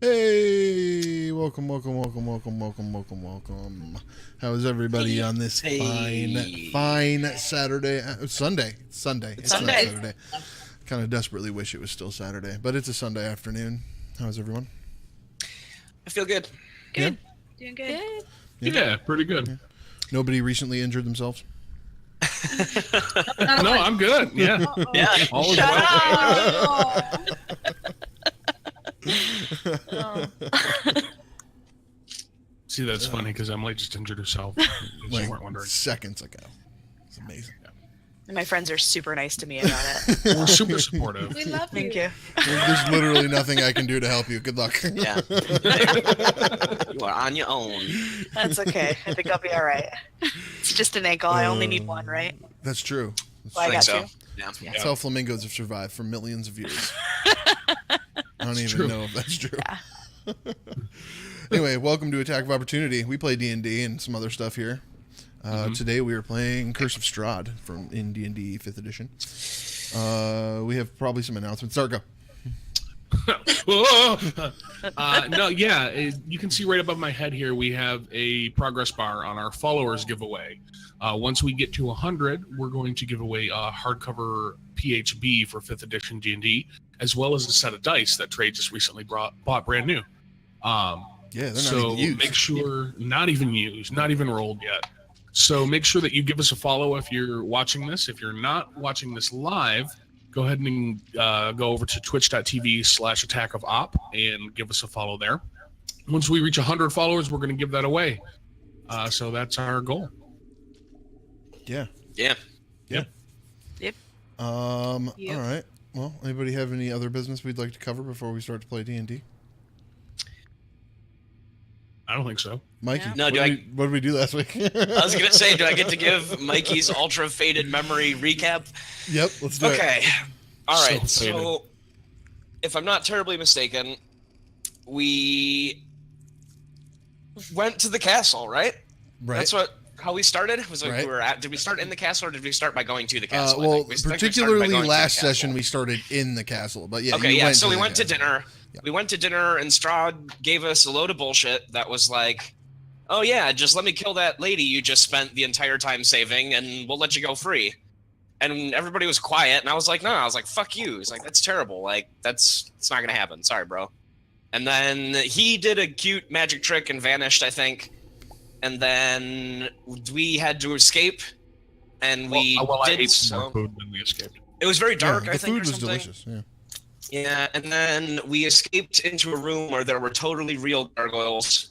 Hey, welcome. How is everybody on this fine Saturday? Sunday. It's not Saturday. Kind of desperately wish it was still Saturday, but it's a Sunday afternoon. How's everyone? I feel good. Good. Yeah? Doing good. Yeah, pretty good. Yeah. Nobody recently injured themselves? No, I'm good. Yeah. Yeah. All is Shut well. See, that's funny because Emily just injured herself. Like weren't wondering. seconds ago. It's amazing. And my friends are super nice to me about it. We're super supportive. We love Thank you. There's literally nothing I can do to help you. Good luck. Yeah. You are on your own. That's okay. I think I'll be all right. It's just an ankle. I only need one, right? That's true. Well, I got so. you. Yeah. That's how flamingos have survived for millions of years. I don't even true. know if that's true. Yeah. Anyway, welcome to Attack of Opportunity. We play D&D and some other stuff here. Today we are playing Curse of Strahd in D&D 5th edition. We have probably some announcements. Zahrt, go. You can see right above my head here we have a progress bar on our followers giveaway. Once we get to 100, we're going to give away a hardcover PHB for 5th edition D&D, as well as a set of dice that Trey just recently bought brand new. Yeah, they're not so even used. make sure, not even used, not even rolled yet. So make sure that you give us a follow if you're watching this. If you're not watching this live, go ahead and go over to twitch.tv/attackofop and give us a follow there. Once we reach 100 followers, we're going to give that away. So that's our goal. Yeah. Yeah. Yep. Yep. All right. Well, anybody have any other business we'd like to cover before we start to play D&D? I don't think so. Mikey, Yeah. No, what did we do last week? I was going to say, do I get to give Mikey's ultra faded memory recap? Yep, let's do it. Okay. All right. So faded. So, if I'm not terribly mistaken, we went to the castle, right? Right. That's how we started. Was like Right. did we start in the castle or did we start by going to the castle? I Well, think we started by particularly going to the last castle. session we started in the castle, but yeah. Okay, you yeah. went So we the went to castle. dinner. Yeah. We went to dinner, and Strahd gave us a load of bullshit that was like, "Oh yeah, just let me kill that lady you just spent the entire time saving, and we'll let you go free." And everybody was quiet, and I was like, "No," I was like, "Fuck you." He's like, "That's terrible. Like, it's not gonna happen. Sorry, bro." And then he did a cute magic trick and vanished, I think. And then we had to escape, and I did ate so. more food than we escaped. It was very dark, Yeah, I the think, food or was something. delicious. Yeah. Yeah, and then we escaped into a room where there were totally real gargoyles.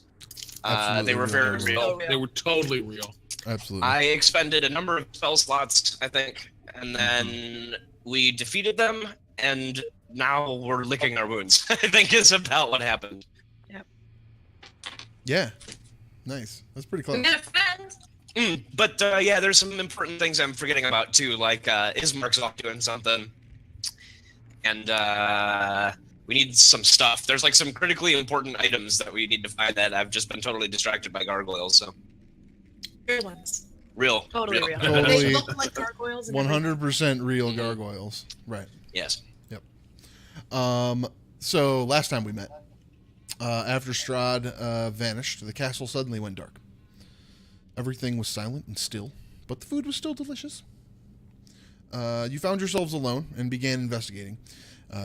Absolutely They were real very gargoyles. real. They were totally real. Absolutely. I expended a number of spell slots, I think, and then we defeated them, and now we're licking our wounds. I think is about what happened. Yeah. Nice. That's pretty We close. got a friend. But yeah, there's some important things I'm forgetting about too, like Ismark's off doing something, and we need some stuff. There's like some critically important items that we need to find that I've just been totally distracted by gargoyles. So Real ones. real, Totally real. Totally. They look like gargoyles. And 100% real gargoyles. Right. Yes. So last time we met, after Strahd vanished, the castle suddenly went dark. Everything was silent and still, but the food was still delicious. You found yourselves alone and began investigating.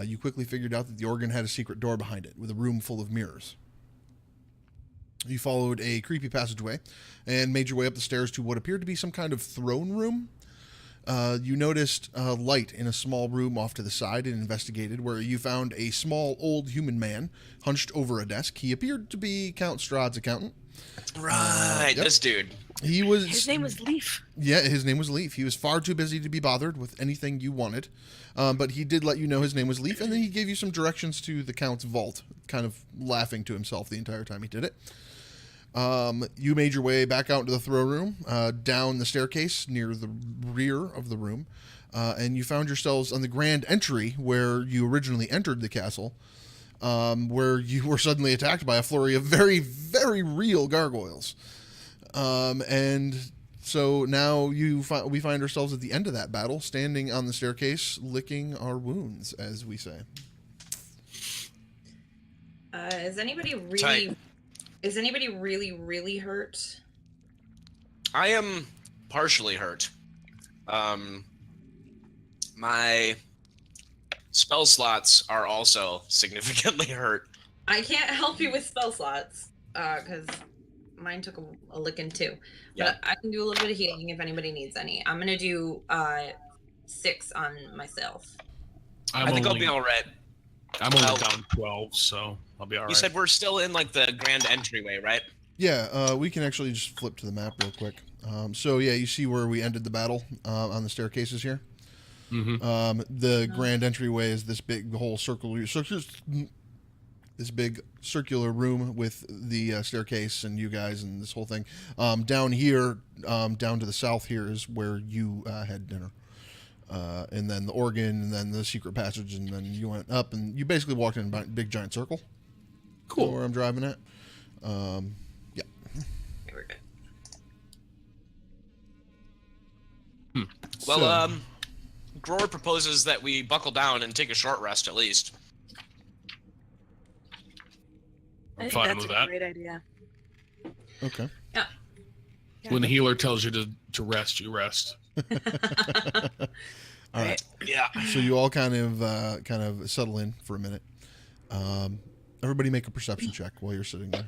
You quickly figured out that the organ had a secret door behind it, with a room full of mirrors. You followed a creepy passageway and made your way up the stairs to what appeared to be some kind of throne room. You noticed a light in a small room off to the side and investigated, where you found a small old human man hunched over a desk. He appeared to be Count Strahd's accountant. Right, Yep. this dude. His name was Leaf. Yeah, his name was Leaf. He was far too busy to be bothered with anything you wanted. But he did let you know his name was Leaf, and then he gave you some directions to the Count's vault, kind of laughing to himself the entire time he did it. You made your way back out into the throne room, down the staircase near the rear of the room, and you found yourselves on the grand entry where you originally entered the castle, where you were suddenly attacked by a flurry of very, very real gargoyles. And so now we find ourselves at the end of that battle, standing on the staircase, licking our wounds, as we say. Is anybody really? Tight. Is anybody really hurt? I am partially hurt. My spell slots are also significantly hurt. I can't help you with spell slots, because mine took a licking too. Yeah. But I can do a little bit of healing if anybody needs any. I'm gonna do 6 on myself. I think I'll be all right. I'm only down 12, so I'll be all right. You said we're still in like the grand entryway, right? Yeah, we can actually just flip to the map real quick. So yeah, you see where we ended the battle on the staircases here. Mm-hmm. The grand entryway is this big whole this big circular room with the staircase and you guys and this whole thing. Down here, down to the south here is where you had dinner. And then the organ, and then the secret passage, and then you went up, and you basically walked in a big giant circle. Cool. Where I'm driving at. Yeah. Okay, we're good. Well, Gror proposes that we buckle down and take a short rest at least. I'm fine That's with a that. great idea. Okay. Yeah. When the healer tells you to rest, you rest. All right. Yeah. So you all kind of settle in for a minute. Everybody make a perception check while you're sitting there.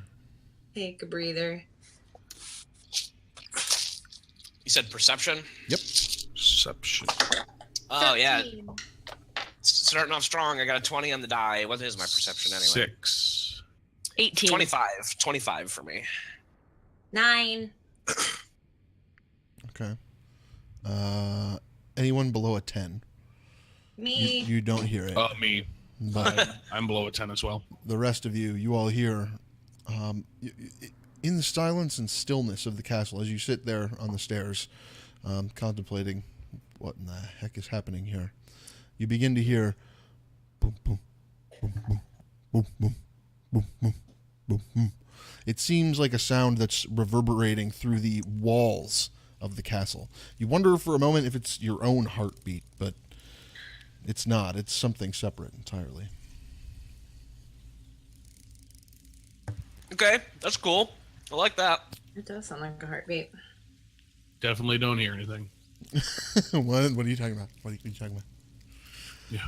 Take a breather. You said perception? Yep. Perception. Oh, yeah. 13. Starting off strong. I got a 20 on the die. What is my perception anyway? 6. 18. 25. 25 for me. 9. Okay. Anyone below a 10? Me. You don't hear it. Me. But I'm below a 10 as well. the rest of you all hear, in the silence and stillness of the castle, as you sit there on the stairs, contemplating what in the heck is happening here, you begin to hear boom, boom, boom, boom, boom, boom, boom, boom, boom, boom. It seems like a sound that's reverberating through the walls of the castle. You wonder for a moment if it's your own heartbeat, but it's not. It's something separate entirely. Okay, that's cool. I like that. It does sound like a heartbeat. Definitely don't hear anything. What are you talking about? What are you talking about? Yeah.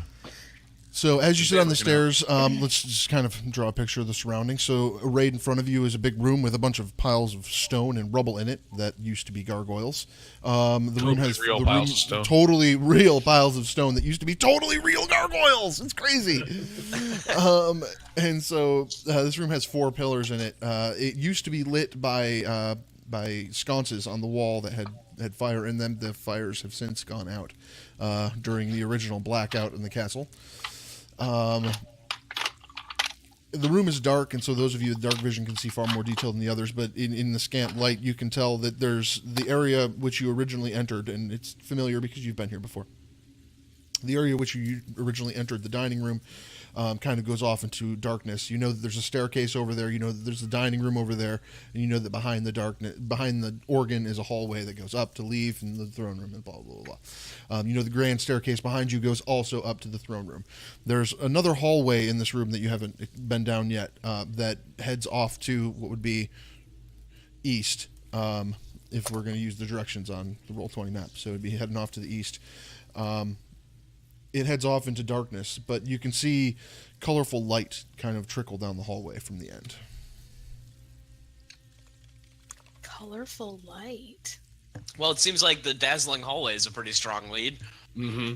So as you sit on the Definitely stairs, let's just kind of draw a picture of the surroundings. So arrayed in front of you is a big room with a bunch of piles of stone and rubble in it that used to be gargoyles. The room has real piles of stone. Totally real piles of stone that used to be totally real gargoyles. It's crazy. And so this room has 4 pillars in it. It used to be lit by sconces on the wall that had fire in them. The fires have since gone out during the original blackout in the castle. The room is dark, and so those of you with dark vision can see far more detail than the others, but in the scant light, you can tell that there's the area which you originally entered, and it's familiar because you've been here before. The area which you originally entered, the dining room, kind of goes off into darkness. You know that there's a staircase over there. You know that there's a dining room over there, and you know that behind the organ is a hallway that goes up to leave, and the throne room, and blah blah blah blah. You know the grand staircase behind you goes also up to the throne room. There's another hallway in this room that you haven't been down yet that heads off to what would be east. If we're going to use the directions on the Roll20 map, so it'd be heading off to the east. It heads off into darkness, but you can see colorful light kind of trickle down the hallway from the end. Colorful light. Well, it seems like the dazzling hallway is a pretty strong lead. Mm-hmm.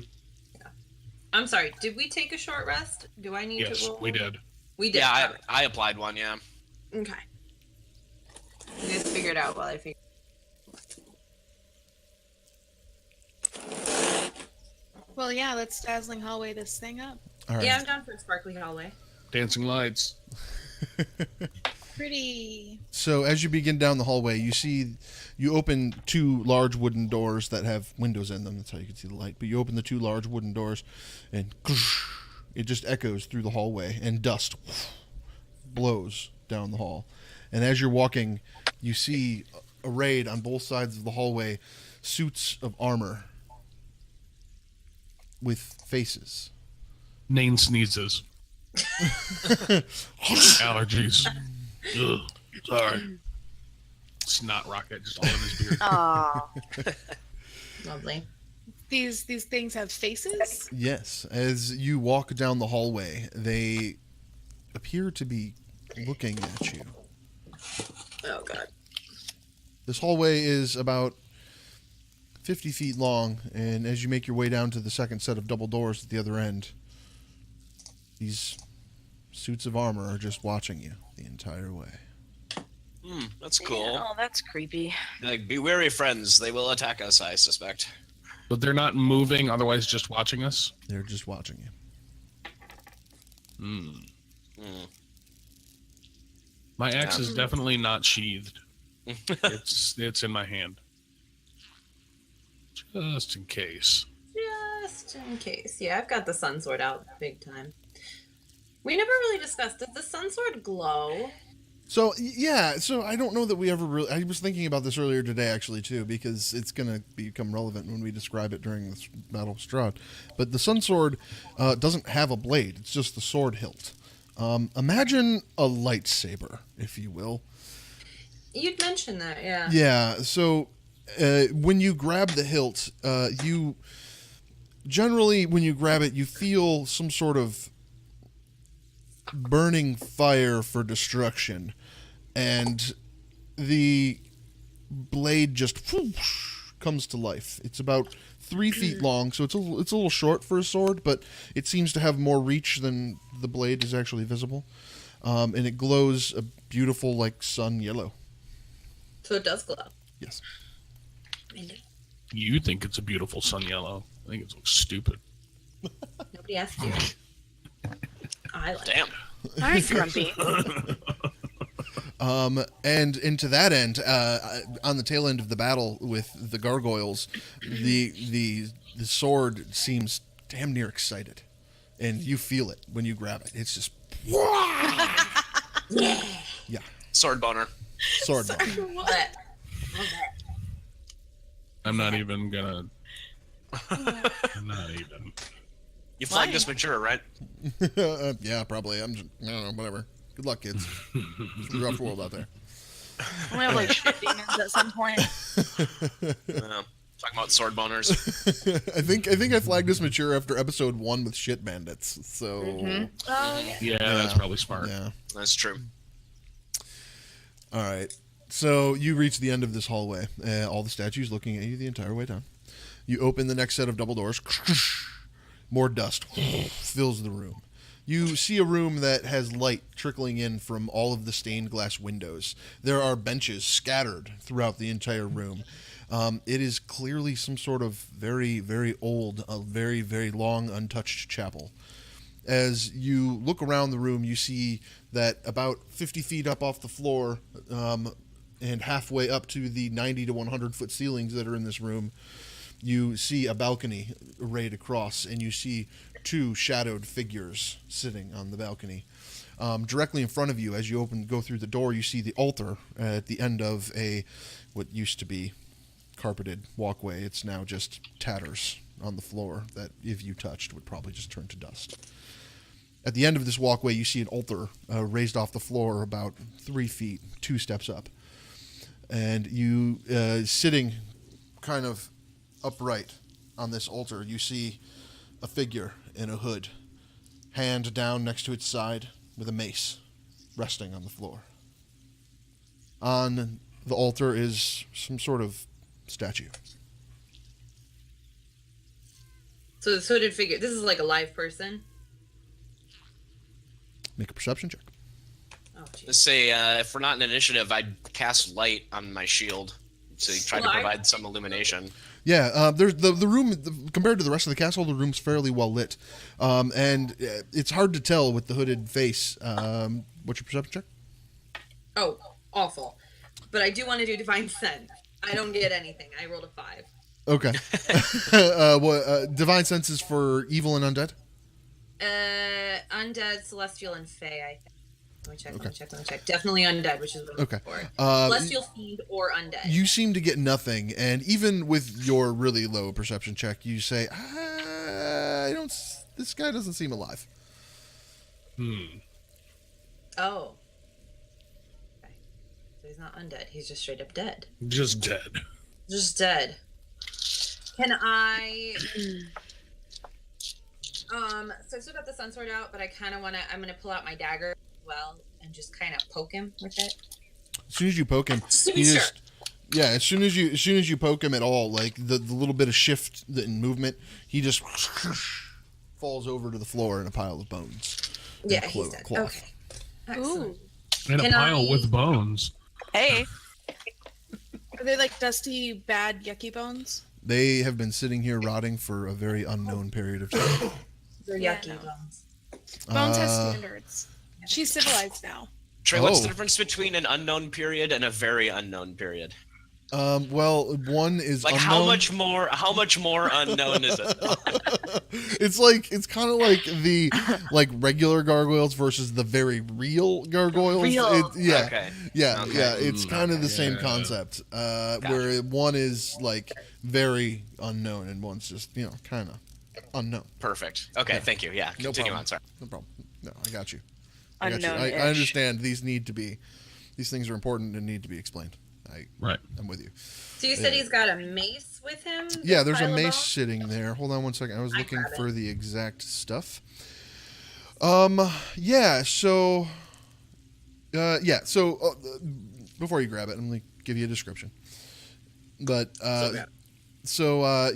I'm sorry. Did we take a short rest? Do I need Yes, to roll? we did. We did. Yeah, Okay. I applied one, yeah. Okay. You guys figure it out while I figure. Well, yeah, let's dazzling hallway this thing up. All right. Yeah, I'm down for a sparkly hallway. Dancing lights. Pretty. So as you begin down the hallway, you open 2 large wooden doors that have windows in them. That's how you can see the light. But you open the 2 large wooden doors, and it just echoes through the hallway, and dust blows down the hall. And as you're walking, you see arrayed on both sides of the hallway suits of armor with faces. Nain sneezes. Allergies. Ugh. Sorry. Snot rocket just all in his beard. Oh, Lovely. These things have faces? Yes. As you walk down the hallway, they appear to be looking at you. Oh god. This hallway is about 50 feet long, and as you make your way down to the second set of double doors at the other end, these suits of armor are just watching you the entire way. That's cool. oh, that's creepy. Like, be wary, friends. They will attack us, I suspect. But they're not moving, otherwise just watching us? They're just watching you. My axe is definitely not sheathed. It's in my hand. Just in case. Just in case. Yeah, I've got the sun sword out big time. We never really discussed, does the sun sword glow? So, yeah, so I don't know that we ever really... I was thinking about this earlier today, actually, too, because it's going to become relevant when we describe it during this Battle of Strahd. But the Sun Sword doesn't have a blade. It's just the sword hilt. Imagine a lightsaber, if you will. You'd mentioned that, yeah. Yeah, so when you grab the hilt, you... Generally, when you grab it, you feel some sort of burning fire for destruction, and the blade just whoosh, comes to life. It's about 3 feet long, so it's a little short for a sword, but it seems to have more reach than the blade is actually visible, and it glows a beautiful, like, sun yellow. So it does glow. Yes. You think it's a beautiful sun yellow. I think it looks stupid. Nobody asked you. I like Damn. All right, Grumpy. And to that end, on the tail end of the battle with the gargoyles, the sword seems damn near excited, and you feel it when you grab it. It's just yeah, Sword boner. sword ball. it. I'm not even gonna. I'm not even. You flagged us mature, right? Yeah, probably. I don't know, whatever. Good luck, kids. It's a rough world out there. We have like shit demons at some point. Talking about sword boners. I think I flagged us mature after episode 1 with shit bandits. So Oh, yeah. Yeah, that's probably smart. yeah. That's true. All right. So you reach the end of this hallway. All the statues looking at you the entire way down. You open the next set of double doors. More dust fills the room. You see a room that has light trickling in from all of the stained glass windows. There are benches scattered throughout the entire room. It is clearly some sort of very, very old, very, very long, untouched chapel. As you look around the room, you see that about 50 feet up off the floor and halfway up to the 90 to 100-foot ceilings that are in this room, you see a balcony arrayed across, and you see 2 shadowed figures sitting on the balcony. Directly in front of you, as you go through the door, you see the altar at the end of what used to be carpeted walkway. It's now just tatters on the floor that, if you touched, would probably just turn to dust. At the end of this walkway, you see an altar raised off the floor about 3 feet, 2 steps up. And you, sitting kind of upright on this altar, you see a figure in a hood, hand down next to its side with a mace resting on the floor. On the altar is some sort of statue. So this hooded figure, this is like a live person? Make a perception check. Oh, jeez. Let's say if we're not in initiative, I'd cast light on my shield to try to provide some illumination. Yeah, there's the room compared to the rest of the castle. The room's fairly well lit, and it's hard to tell with the hooded face. What's your perception check? Oh, awful. But I do want to do Divine Sense. I don't get anything. I rolled a 5. Okay. Divine sense is for evil and undead? Undead, Celestial, and Fey, I think. Let me check. Definitely undead, which is what I'm Okay. looking for. Celestial, Fiend, or undead. You seem to get nothing, and even with your really low perception check, you say, I don't... This guy doesn't seem alive. Oh. Okay. So he's not undead. He's just straight up dead. Just dead. Just dead. Can I... So I still got the sun sword out, but I kind of want to... I'm going to pull out my dagger as well and just kind of poke him with it. As soon as you poke him, he Sure. just... Yeah, as soon as you poke him at all, like the little bit of shift in movement, he just falls over to the floor in a pile of bones. and Yeah, he's dead. cloth. Okay. Excellent. Ooh. And a Can pile I- with bones. Hey. Are they like dusty, bad, yucky bones? They have been sitting here rotting for a very unknown period of time. They're Yeah, yucky no. bones. Bones has standards. She's civilized now. Trey, what's the Oh. difference between an unknown period and a very unknown period? Well, one is Like unknown. how much more unknown is it? It's kind of like the regular gargoyles versus the very real gargoyles. Real. Yeah, Okay. yeah, Okay. yeah. It's kind of the same Yeah. concept. Where one is like very unknown and one's just kind of unknown. Perfect. Okay, Yeah. thank you. Yeah, No continue problem. on. Sorry. No problem. No, I got you. I got you. Unknown-ish. I understand these things are important and need to be explained. Right. I'm with you. So you said he's got a mace with him? Yeah, there's a Pile of mace bones? sitting there. Hold on one second. I was I looking grab it. for the exact stuff. Yeah, so before you grab it, I'm going to give you a description. But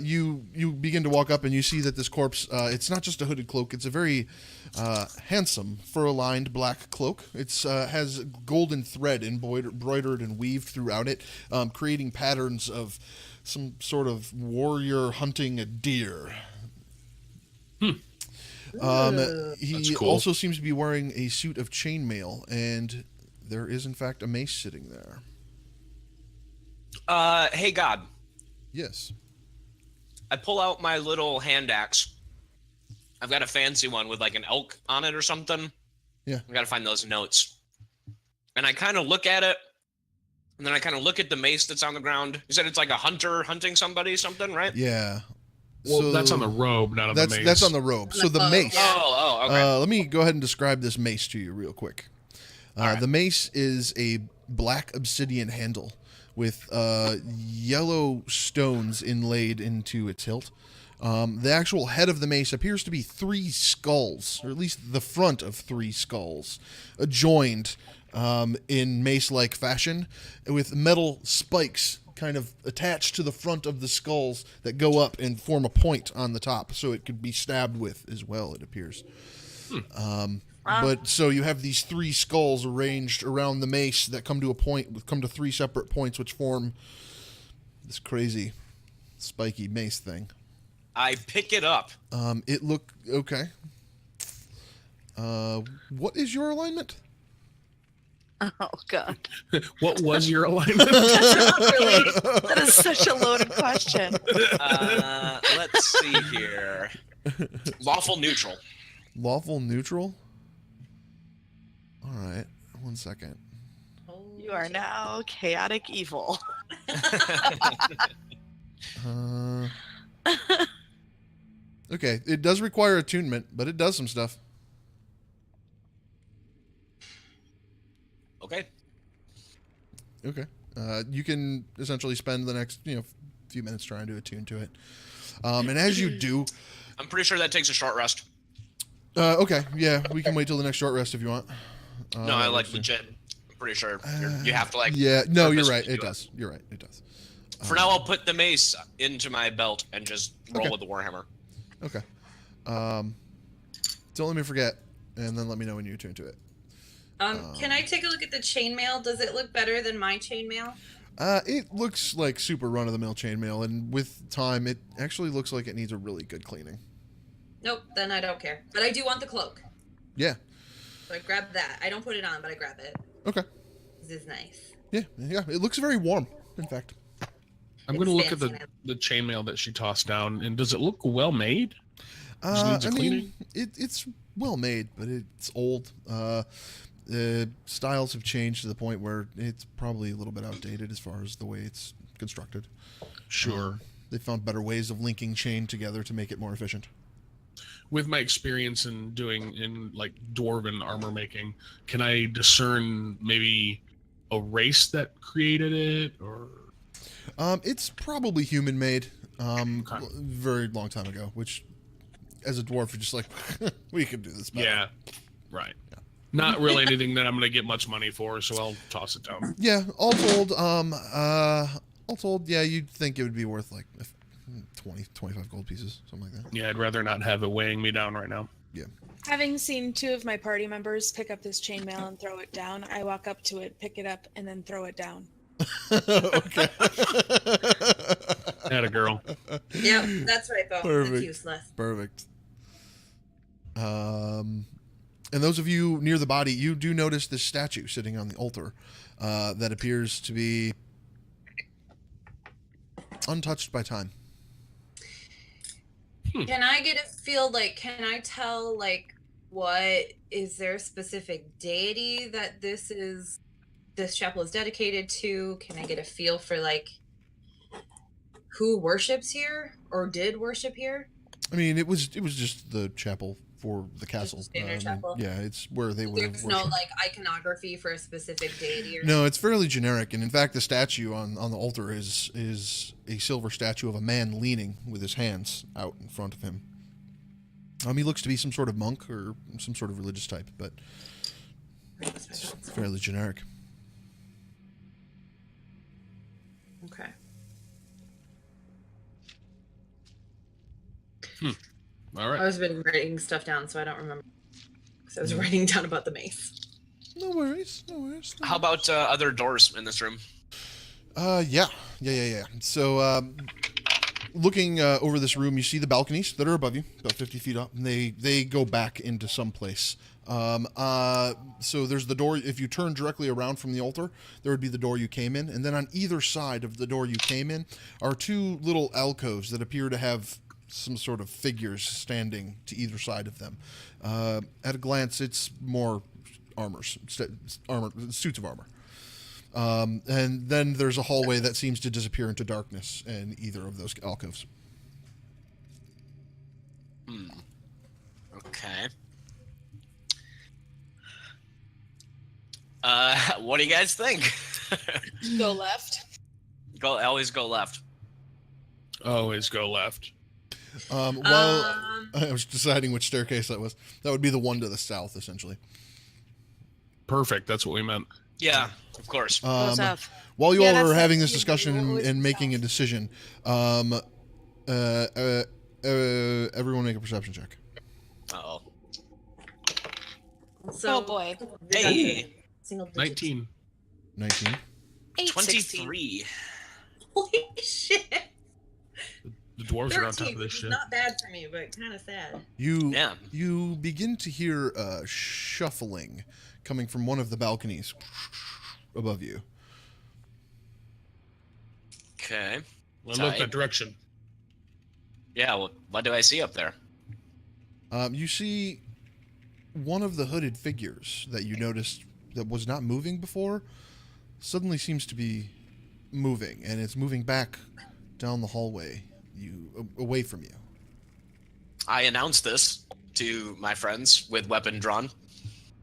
you begin to walk up and you see that this corpse, it's not just a hooded cloak, it's a very handsome fur-lined black cloak. It's has golden thread embroidered and weaved throughout it, creating patterns of some sort of warrior hunting a deer. Ooh. He That's cool. also seems to be wearing a suit of chainmail, and there is in fact a mace sitting there. Hey God, Yes. I pull out my little hand axe. I've got a fancy one with like an elk on it or something. Yeah. I gotta find those notes. And I kind of look at it, and then I kind of look at the mace that's on the ground. You said it's like a hunter hunting something, right? Yeah. Well, that's on the robe, not on the mace. That's on the robe. So the cloak, mace. yeah. Oh, okay. Let me go ahead and describe this mace to you real quick. Alright. The mace is a black obsidian handle with yellow stones inlaid into its hilt. The actual head of the mace appears to be 3 skulls, or at least the front of 3 skulls, joined in mace-like fashion, with metal spikes kind of attached to the front of the skulls that go up and form a point on the top, so it could be stabbed with as well, it appears. But so you have these 3 skulls arranged around the mace that come to 3 separate points, which form this crazy spiky mace thing. I pick it up. It look okay. What is your alignment? Oh God. What was your alignment? Really? That is such a loaded question. Let's see here. Lawful neutral. Lawful neutral. All right, 1 second. You are now chaotic evil. Okay, it does require attunement, but it does some stuff. Okay. Okay. You can essentially spend the next few minutes trying to attune to it. And as you do, I'm pretty sure that takes a short rest. okay, yeah, we can wait till the next short rest if you want. No, that I like works for me. legit. I'm pretty sure you have to like. Yeah, no, you're purposely right. It do does. You're right. It does. For now, I'll put the mace into my belt and just roll Okay. with the warhammer. Okay. Don't let me forget, and then let me know when you attune to it. Can I take a look at the chainmail? Does it look better than my chainmail? It looks like super run-of-the-mill chainmail, and with time, it actually looks like it needs a really good cleaning. Nope, then I don't care. But I do want the cloak. Yeah. So I grab that. I don't put it on, but I grab it. Okay. This is nice. Yeah. It looks very warm, in fact. I'm going to look at fancy the chainmail that she tossed down, and does it look well made? Just needs a I cleaning? mean, it's well made, but it's old. The styles have changed to the point where it's probably a little bit outdated as far as the way it's constructed. Sure. They found better ways of linking chain together to make it more efficient. with my experience in doing in like dwarven armor making, can I discern maybe a race that created it, or? It's probably human made. Okay. Very long time ago. Which, as a dwarf, you're just like, we could do this better. Yeah, right. Not really anything that I'm going to get much money for, so I'll toss it down. Yeah, all told, yeah, you'd think it would be worth like 20, 25 gold pieces, something like that. Yeah, I'd rather not have it weighing me down right now. Yeah. Having seen 2 of my party members pick up this chainmail and throw it down, I walk up to it, pick it up, and then throw it down. Okay. Had a girl. Yep, that's right, Bo. Perfect. It's useless. Perfect. And those of you near the body, you do notice this statue sitting on the altar that appears to be untouched by time. Can I get a feel, like, can I tell, like, what, is there a specific deity that this chapel is dedicated to? Can I get a feel for, like, who worships here or did worship here? I mean, it was just the chapel for the castle. Just a standard chapel? Yeah, it's where they would have There's worshipped. no, like, iconography for a specific deity or No, it's fairly generic, and in fact, the statue on the altar is a silver statue of a man leaning with his hands out in front of him. He looks to be some sort of monk or some sort of religious type, but it's fairly generic. Okay. All right. I was been writing stuff down, so I don't remember. Because I was writing down about the mace. No worries, no worries. How about other doors in this room? Yeah. So, looking over this room, you see the balconies that are above you, about 50 feet up, and they go back into some place. So there's the door. If you turn directly around from the altar, there would be the door you came in, and then on either side of the door you came in are 2 little alcoves that appear to have some sort of figures standing to either side of them. At a glance, it's more suits of armor. And then there's a hallway that seems to disappear into darkness in either of those alcoves. Okay. What do you guys think? Go left. Always go left. Always go left. While I was deciding which staircase that was, that would be the one to the south, essentially. Perfect. That's what we meant. Yeah, of course. Goes up. While you Yeah, all that's are having the- this discussion always and the making a south. decision, everyone make a perception check. Uh-oh. So, Oh boy. Hey, Single digits. 19. 19. 816. 23. Holy shit. The dwarves are on top 13, of which this is shit. not bad for me, but kind of sad. Yeah. You begin to hear shuffling coming from one of the balconies above you. Okay. Well, look Tight. that direction. Yeah, well, what do I see up there? You see one of the hooded figures that you noticed that was not moving before suddenly seems to be moving, and it's moving back down the hallway, away from you. I announced this to my friends with weapon drawn.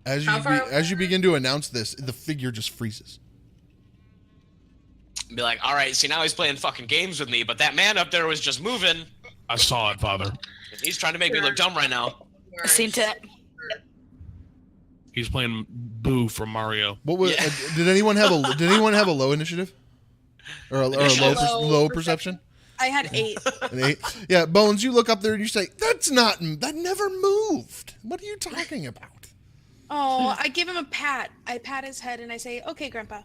As How far as you begin to announce this, the figure just freezes. Be like, all right, see, now he's playing fucking games with me, but that man up there was just moving. I saw it, Father. He's trying to make me look dumb right now. Seem to. He's playing Boo from Mario. What was? Yeah. Did anyone have a low initiative, or a low perception? I had 8. An 8. Yeah, Bones. You look up there and you say, that never moved. What are you talking about? Oh, I give him a pat. I pat his head and I say, "Okay, Grandpa."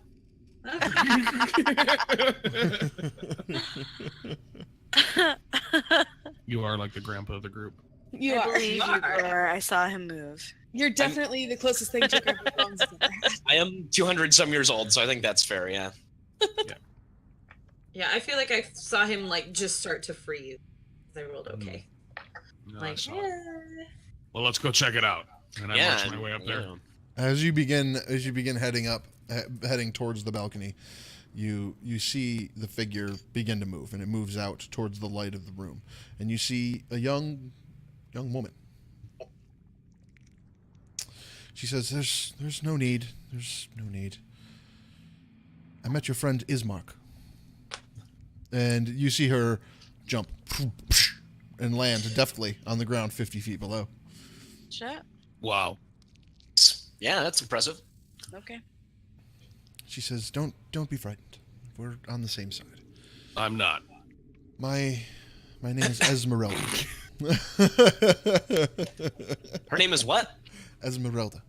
You are like the grandpa of the group. You I are. believe you were. I saw him move. You're definitely the closest thing to Grandpa Bones has ever had. I am 200 some years old, so I think that's fair, yeah. Yeah, I feel like I saw him like just start to freeze. I rolled okay. No, I Like, saw it. yeah. Well, let's go check it out. And I Yeah. march my way up there. yeah. As you begin heading towards the balcony, you see the figure begin to move, and it moves out towards the light of the room, and you see a young woman She says, there's no need. There's no need. I met your friend Ismark. And you see her jump and land deftly on the ground 50 feet below. Shit. Wow. Yeah, that's impressive. Okay. She says, don't be frightened. We're on the same side. I'm not. My name is Esmeralda. Her name is what? Esmeralda.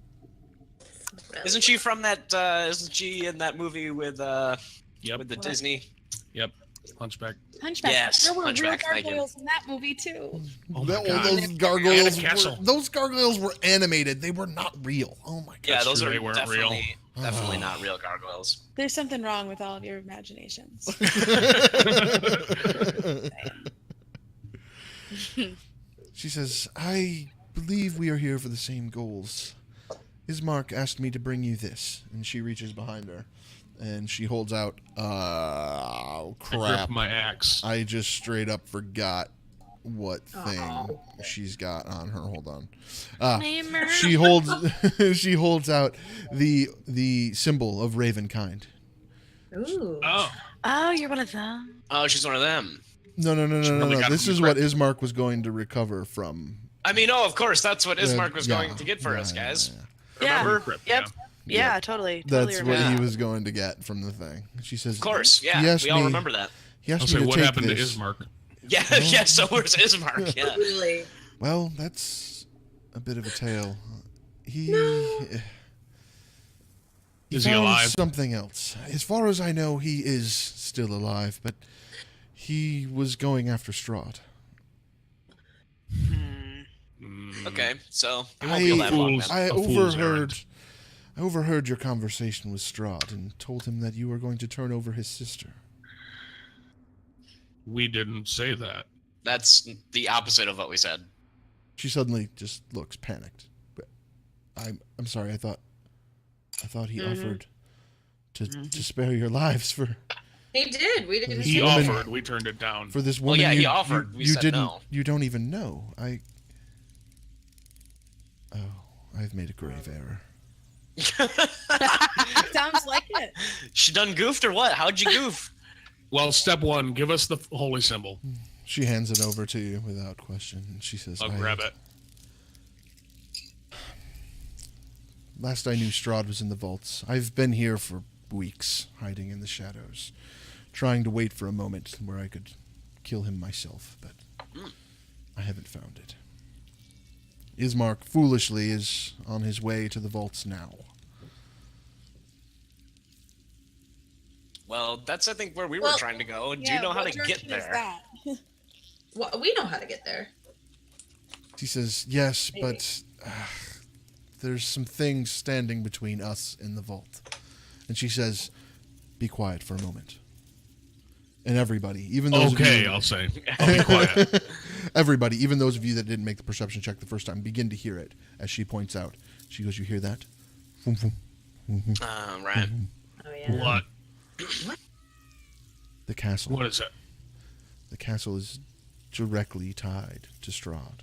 Isn't she from that? Isn't she in that movie with Yep. with the Disney? Yep. Hunchback. Hunchback. Yes, There were Hunchback, real thank you. gargoyles in that movie too. Oh my God. Those gargoyles were animated. They were not real. Oh my god. Yeah, those true, are they weren't definitely not real gargoyles. There's something wrong with all of your imaginations. She says, I believe we are here for the same goals. Ismark asked me to bring you this. And she reaches behind her. And she holds out, oh, I crap. gripped my axe. I just straight up forgot what thing she's got on her. Hold on. She holds she holds out the symbol of Ravenkind. Ooh. Oh. Oh, you're one of them. Oh, she's one of them. No. really got This it is what Ismark was going to recover from. I mean, of course, that's what Ismark was Yeah, going to get for us, yeah, guys. Yeah. Remember? Grip, Yep. Yeah, totally. That's Totally what remember. he was going to get from the thing. She says, Of course, yeah. He asked We all me- remember that. He asked I'll me say, to what take happened this. to Ismark? Yeah, yeah. So where's Ismark? Yeah. Totally. Well, that's a bit of a tale. He Is he found alive? something else. As far as I know, he is still alive, but he was going after Strahd. Okay, so he won't be all that long then. I A fool's overheard your conversation with Strahd and told him that you were going to turn over his sister. We didn't say that. That's the opposite of what we said. She suddenly just looks panicked. But I'm sorry. I thought he offered to spare your lives for He did. We didn't. He say woman- offered. We turned it down. for this Well, woman. yeah, he you, offered. You, We you said didn't. no. You don't even know. I've made a grave error. Sounds like it. She done goofed or what? How'd you goof? Well, step one, give us the holy symbol. She hands it over to you without question. And she says, I'll grab it. Last I knew, Strahd was in the vaults. I've been here for weeks, hiding in the shadows, trying to wait for a moment where I could kill him myself, but I haven't found it. Ismark, foolishly, is on his way to the vaults now. Well, that's I think where we were Well, trying to go. Do Yeah, you know how what to get direction is there? that? Well, we know how to get there. He says, yes, Maybe. but there's some things standing between us and the vault. And she says, be quiet for a moment. And everybody, even those of Okay, you... I'll say. I'll be quiet. Everybody, even those of you that didn't make the perception check the first time, begin to hear it as she points out. She goes, you hear that? Vroom, vroom. Right. Oh yeah. What? The castle. What is it? The castle is directly tied to Strahd.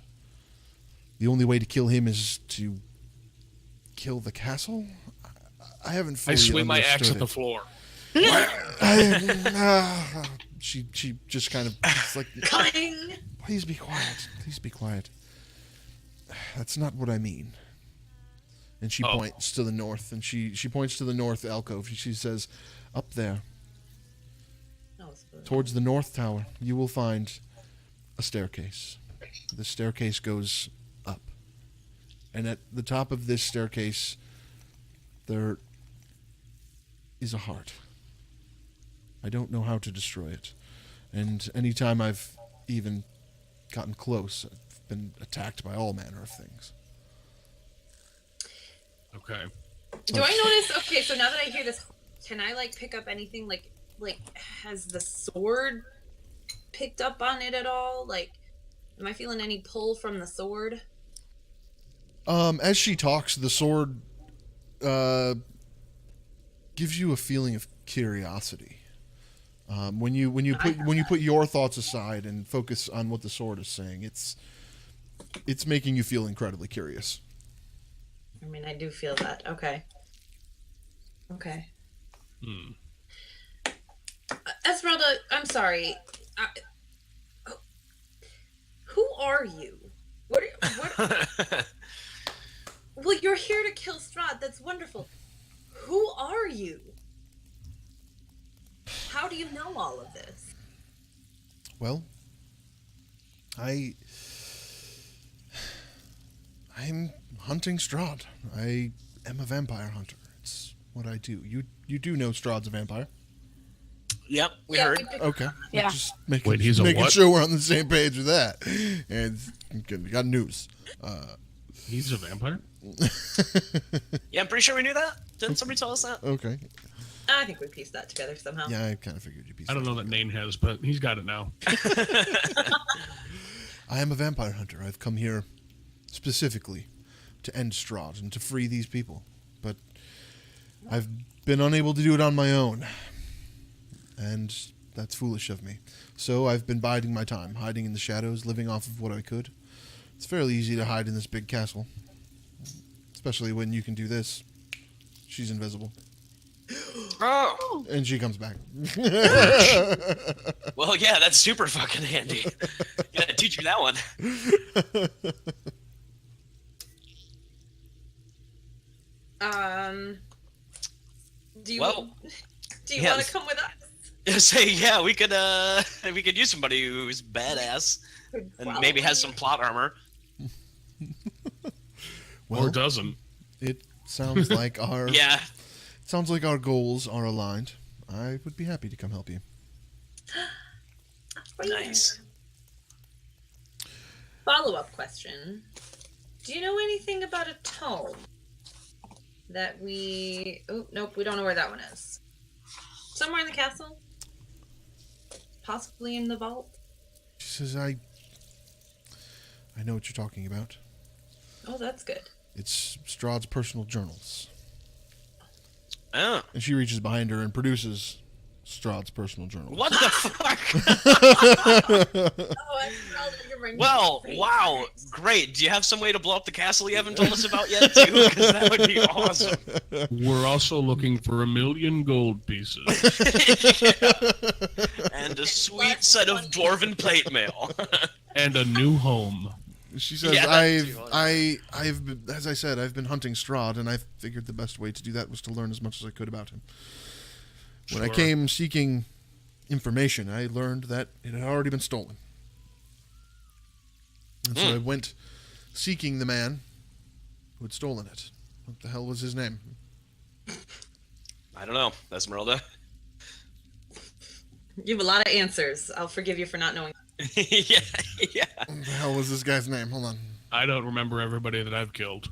The only way to kill him is to kill the castle? I haven't fully I swing my axe understood at the it. floor. She just kind of it's like, Clang. please be quiet. Please be quiet. That's not what I mean. And she Oh. points to the north, and she points to the north alcove. She says, up there, Oh, it's blue. towards the north tower, you will find a staircase. The staircase goes up. And at the top of this staircase, there is a heart. I don't know how to destroy it. And anytime I've even gotten close, I've been attacked by all manner of things. Okay. Do I notice? Okay, so now that I hear this, can I like pick up anything? Like has the sword picked up on it at all? Like, am I feeling any pull from the sword? As she talks, the sword gives you a feeling of curiosity. When you put your thoughts aside and focus on what the sword is saying, it's making you feel incredibly curious. I mean, I do feel that. Okay. Okay. Esmeralda, I'm sorry. Who are you? What? Well, you're here to kill Strahd. That's wonderful. Who are you? How do you know all of this? Well, I'm hunting Strahd. I am a vampire hunter. It's what I do. You do know Strahd's a vampire? Yep, we heard. Okay. Yeah. Just making, Wait, he's a making what? sure we're on the same page with that. And got news. He's a vampire? Yeah, I'm pretty sure we knew that. Didn't somebody tell us that? Okay. I think we pieced that together somehow. Yeah, I kind of figured you'd be. I don't know that Nane has, but he's got it now. I am a vampire hunter. I've come here specifically to end Strahd and to free these people. But I've been unable to do it on my own. And that's foolish of me. So I've been biding my time, hiding in the shadows, living off of what I could. It's fairly easy to hide in this big castle. Especially when you can do this. She's invisible. Oh, And she comes back. well, yeah, that's super fucking handy. Gotta teach me that one. Do you Well, do you yes. want to come with us? Say, yeah, we could use somebody who's badass and maybe has some plot armor. Well, Or doesn't. it sounds like our Yeah. sounds like our goals are aligned. I would be happy to come help you. Nice. Follow-up question. Do you know anything about a tome that we... Oh, nope, we don't know where that one is. Somewhere in the castle? Possibly in the vault? She says, I know what you're talking about. Oh, that's good. It's Strahd's personal journals. Oh. And she reaches behind her and produces Strahd's personal journals. What the fuck? Oh, you're Well, wow, great. Do you have some way to blow up the castle you haven't told us about yet, too? Because that would be awesome. We're also looking for 1 million gold pieces. And a sweet set of dwarven plate mail. And a new home. She says, Yeah, that too. I've been, as I said, I've been hunting Strahd, and I figured the best way to do that was to learn as much as I could about him. When I Sure. came seeking information, I learned that it had already been stolen. And so I went seeking the man who had stolen it. What the hell was his name? I don't know, Esmeralda. You have a lot of answers. I'll forgive you for not knowing. yeah. What the hell was this guy's name? Hold on. I don't remember everybody that I've killed.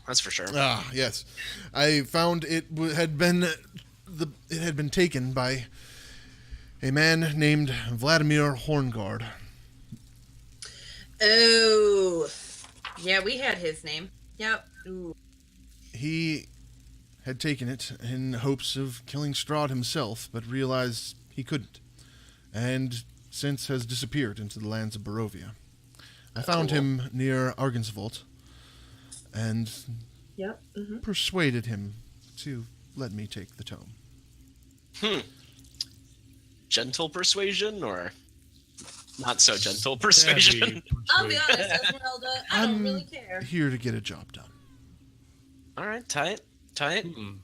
That's for sure. Ah, yes. I found it had been taken by a man named Vladimir Horngard. Oh, yeah, we had his name. Yep. Ooh. He had taken it in hopes of killing Strahd himself, but realized he couldn't, and since has disappeared into the lands of Barovia. I found him near Argensvold, and Yep. Mm-hmm. persuaded him to let me take the tome. Gentle persuasion or not so gentle persuasion? Heavy I'll be persuasion. honest, Esmeralda. I don't really care. Here to get a job done. All right, tight. Mm-mm.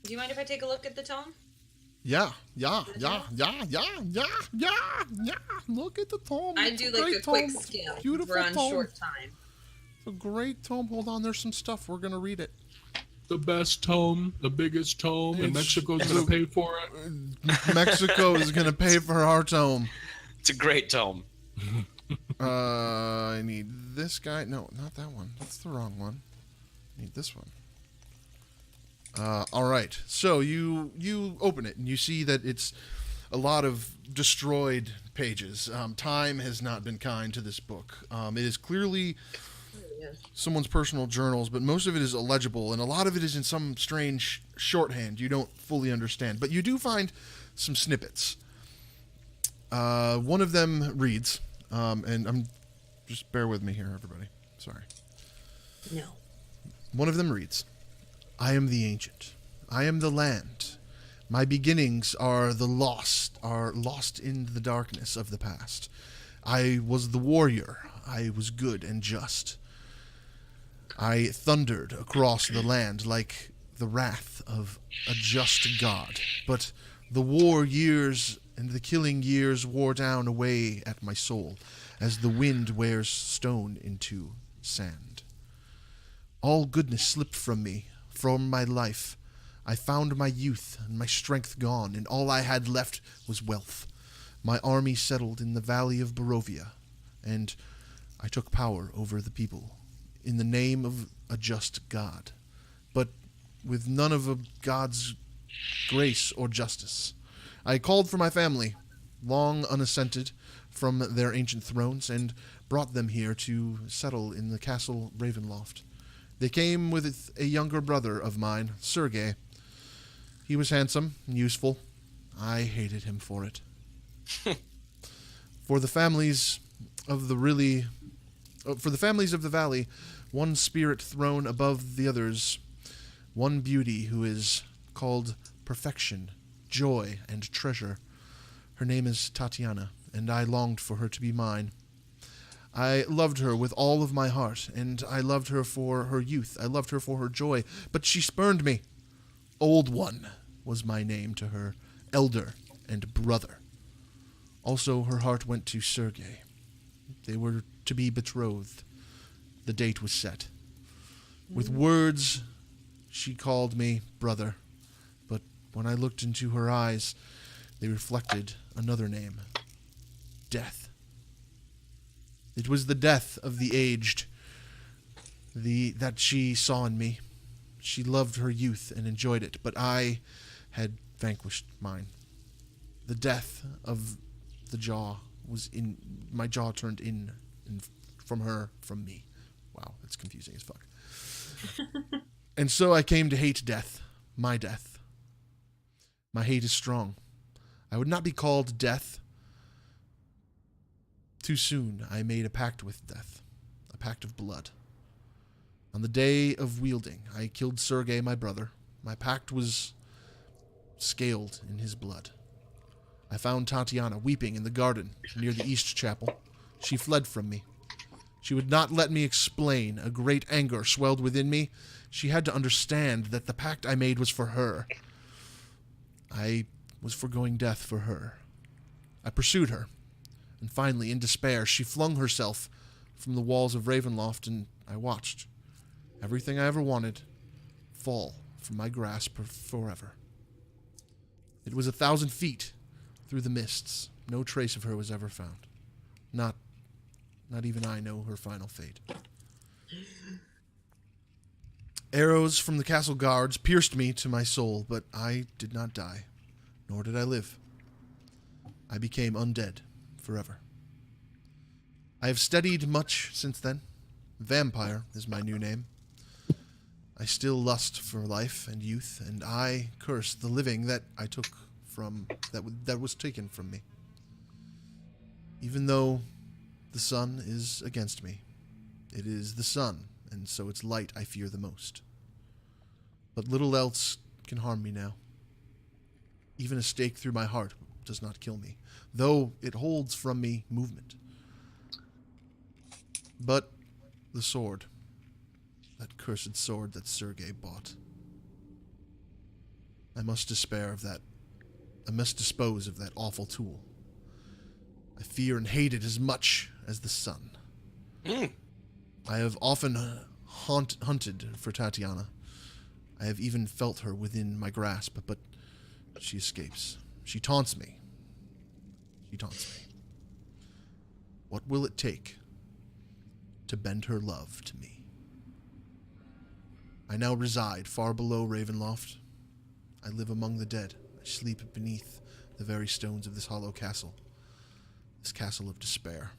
Do you mind if I take a look at the tome? Yeah. Look at the tome. I It's do like great a quick tome. skim. Beautiful We're on tome. short time. It's a great tome. Hold on, there's some stuff. We're gonna read it. The best tome, the biggest tome, and It's- Mexico's going to pay for it. Mexico is gonna pay for our tome. It's a great tome. I need this guy. No, not that one. That's the wrong one. I need this one. All right. So you open it and you see that it's a lot of destroyed pages. Time has not been kind to this book. It is clearly someone's personal journals, but most of it is illegible, and a lot of it is in some strange shorthand you don't fully understand. But you do find some snippets. One of them reads, and I'm just bear with me here, everybody. Sorry. No. One of them reads, I am the ancient. I am the land. My beginnings are lost in the darkness of the past. I was the warrior. I was good and just. I thundered across the land like the wrath of a just god. But the war years and the killing years wore down away at my soul, as the wind wears stone into sand. All goodness slipped from me, from my life. I found my youth and my strength gone, and all I had left was wealth. My army settled in the valley of Barovia, and I took power over the people in the name of a just God, but with none of a God's grace or justice. I called for my family, long unassented from their ancient thrones, and brought them here to settle in the castle Ravenloft. They came with a younger brother of mine, Sergei. He was handsome and useful. I hated him for it. For the families of the valley, one spirit throne above the others, one beauty who is called perfection, joy, and treasure. Her name is Tatiana, and I longed for her to be mine. I loved her with all of my heart, and I loved her for her youth. I loved her for her joy, but she spurned me. Old One was my name to her, elder and brother. Also, her heart went to Sergei. They were to be betrothed. The date was set. With words, she called me brother, but when I looked into her eyes, they reflected another name, death. It was the death of the aged that she saw in me. She loved her youth and enjoyed it, but I had vanquished mine. The death of the jaw was in my jaw turned in from her, from me. Wow, that's confusing as fuck. And so I came to hate death, my death. My hate is strong. I would not be called death. Too soon I made a pact with death, a pact of blood. On the day of wielding, I killed Sergei, my brother. My pact was scaled in his blood. I found Tatiana weeping in the garden near the East Chapel. She fled from me. She would not let me explain. A great anger swelled within me. She had to understand that the pact I made was for her. I was foregoing death for her. I pursued her, and finally, in despair, she flung herself from the walls of Ravenloft, and I watched everything I ever wanted fall from my grasp forever. It was 1,000 feet through the mists. No trace of her was ever found. Not even I know her final fate. Arrows from the castle guards pierced me to my soul, but I did not die, nor did I live. I became undead forever. I have studied much since then. Vampire is my new name. I still lust for life and youth, and I curse the living that I took from that was taken from me. Even though the sun is against me, it is the sun, and so its light I fear the most. But little else can harm me now. Even a stake through my heart does not kill me, though it holds from me movement. But the sword, that cursed sword that Sergei bought, I must despair of that. I must dispose of that awful tool. I fear and hate it as much as the sun. I have often hunted for Tatiana. I have even felt her within my grasp, but she escapes. She taunts me. What will it take to bend her love to me? I now reside far below Ravenloft. I live among the dead. I sleep beneath the very stones of this hollow castle. This castle of despair.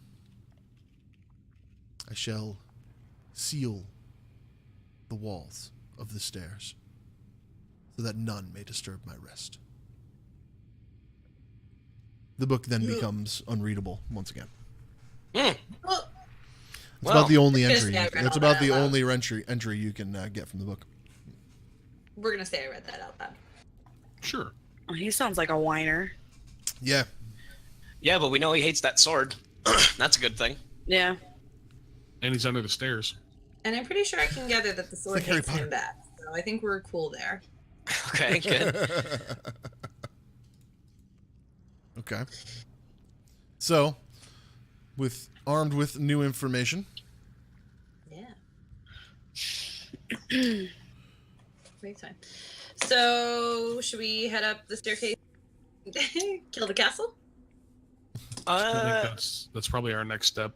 I shall seal the walls of the stairs so that none may disturb my rest. The book then becomes unreadable once again. It's about the only Just entry. say I read It's all about that the out loud. only entry you can get from the book. We're gonna say I read that out loud. Sure. He sounds like a whiner. Yeah. Yeah, but we know he hates that sword. That's a good thing. Yeah. And he's under the stairs. And I'm pretty sure I can gather that the sword like Harry hates him back. So I think we're cool there. Okay, good. Okay. So, armed with new information. Yeah. Great time. So, should we head up the staircase? Kill the castle? I think that's probably our next step.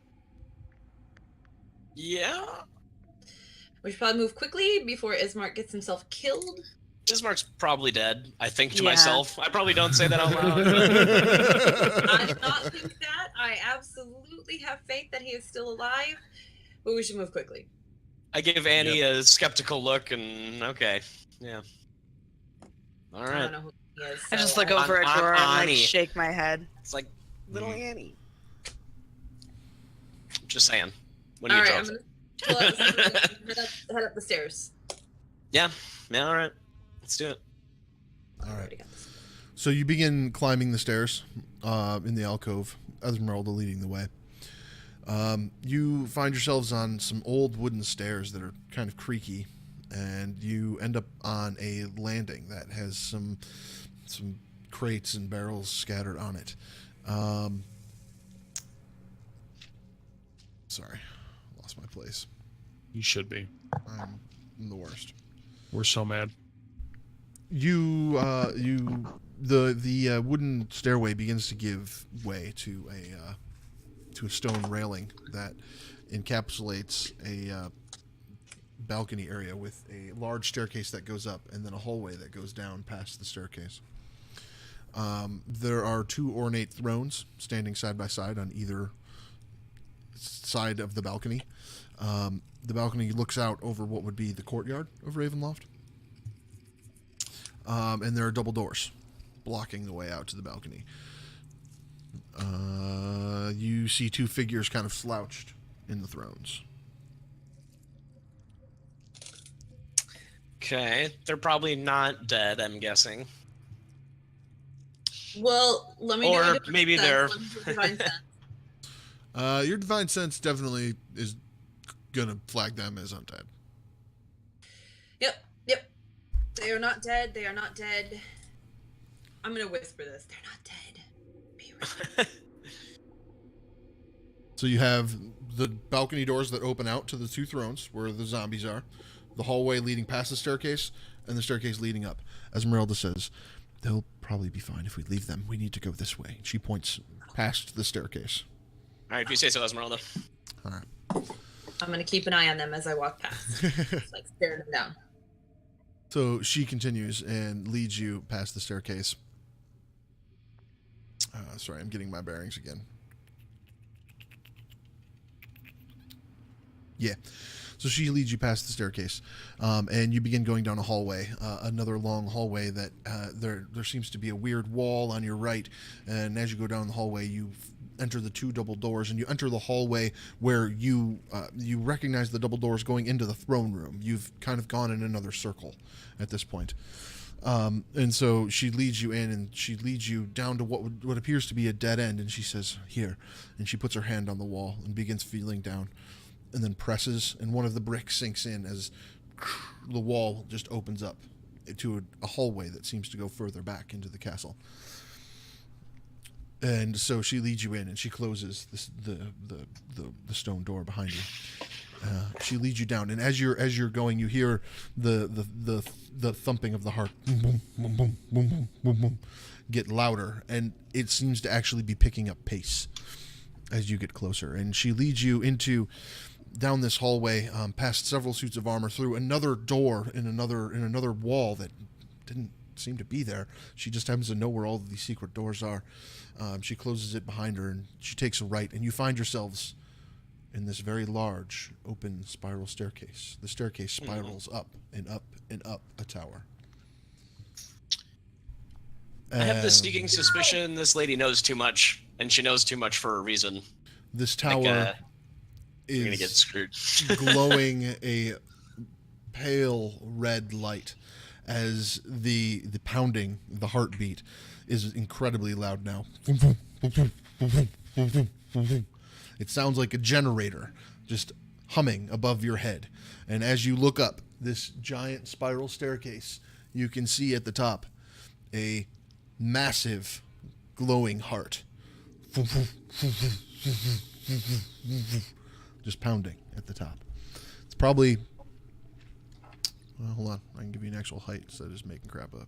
Yeah. We should probably move quickly before Ismark gets himself killed. Ismark's probably dead, I think to Yeah. myself. I probably don't say that out loud. I do not think that. I absolutely have faith that he is still alive, but we should move quickly. I give Annie a skeptical look and okay. Yeah. All I don't right. know who he is. I just so, look over at Dora and Ani. shake my head. It's like little Mm. Annie. Just saying. When All you right, drop I'm gonna pull out head up the stairs. Yeah, all right. Let's do it. All Already right. got this. So you begin climbing the stairs in the alcove, Esmeralda leading the way. You find yourselves on some old wooden stairs that are kind of creaky, and you end up on a landing that has some crates and barrels scattered on it. Sorry, lost my place. You should be. I'm the worst. We're so mad. The wooden stairway begins to give way to a stone railing that encapsulates a balcony area with a large staircase that goes up and then a hallway that goes down past the staircase. There are two ornate thrones standing side by side on either side of the balcony. The balcony looks out over what would be the courtyard of Ravenloft. And there are double doors blocking the way out to the balcony. You see two figures kind of slouched in the thrones. Okay. They're probably not dead, I'm guessing. Well, let me Or do a divine maybe sense. they're- Let me do a divine sense. Your divine sense definitely is gonna flag them as undead. Yep. They are not dead. They are not dead. I'm gonna whisper this. They're not dead. Be right. So you have the balcony doors that open out to the two thrones where the zombies are, the hallway leading past the staircase, and the staircase leading up. Esmeralda says, "They'll probably be fine if we leave them. We need to go this way." She points past the staircase. All right, if you say so, Esmeralda. All right. I'm gonna keep an eye on them as I walk past, just like staring them down. So she continues and leads you past the staircase. Sorry, I'm getting my bearings again. Yeah. So she leads you past the staircase, and you begin going down a hallway, another long hallway that there seems to be a weird wall on your right, and as you go down the hallway, you enter the two double doors, and you enter the hallway where you recognize the double doors going into the throne room. You've kind of gone in another circle at this point. And so she leads you in, and she leads you down to what appears to be a dead end, and she says, "Here," and she puts her hand on the wall and begins feeling down, and then presses, and one of the bricks sinks in as the wall just opens up to a hallway that seems to go further back into the castle. And so she leads you in, and she closes the stone door behind you. She leads you down, and as you're going, you hear the thumping of the heart, boom, boom, boom, boom, boom, boom, boom, boom, get louder, and it seems to actually be picking up pace as you get closer. And she leads you down this hallway, past several suits of armor, through another door in another wall that didn't seem to be there. She just happens to know where all of these secret doors are. She closes it behind her, and she takes a right, and you find yourselves in this very large, open spiral staircase. The staircase spirals up and up and up a tower. I have the sneaking suspicion this lady knows too much, and she knows too much for a reason. This tower Like, You're gonna get is screwed. glowing a pale red light as the pounding, the heartbeat is incredibly loud now. It sounds like a generator just humming above your head. And as you look up this giant spiral staircase, you can see at the top a massive glowing heart. Just pounding at the top. It's probably... Well, hold on. I can give you an actual height instead of just making crap up.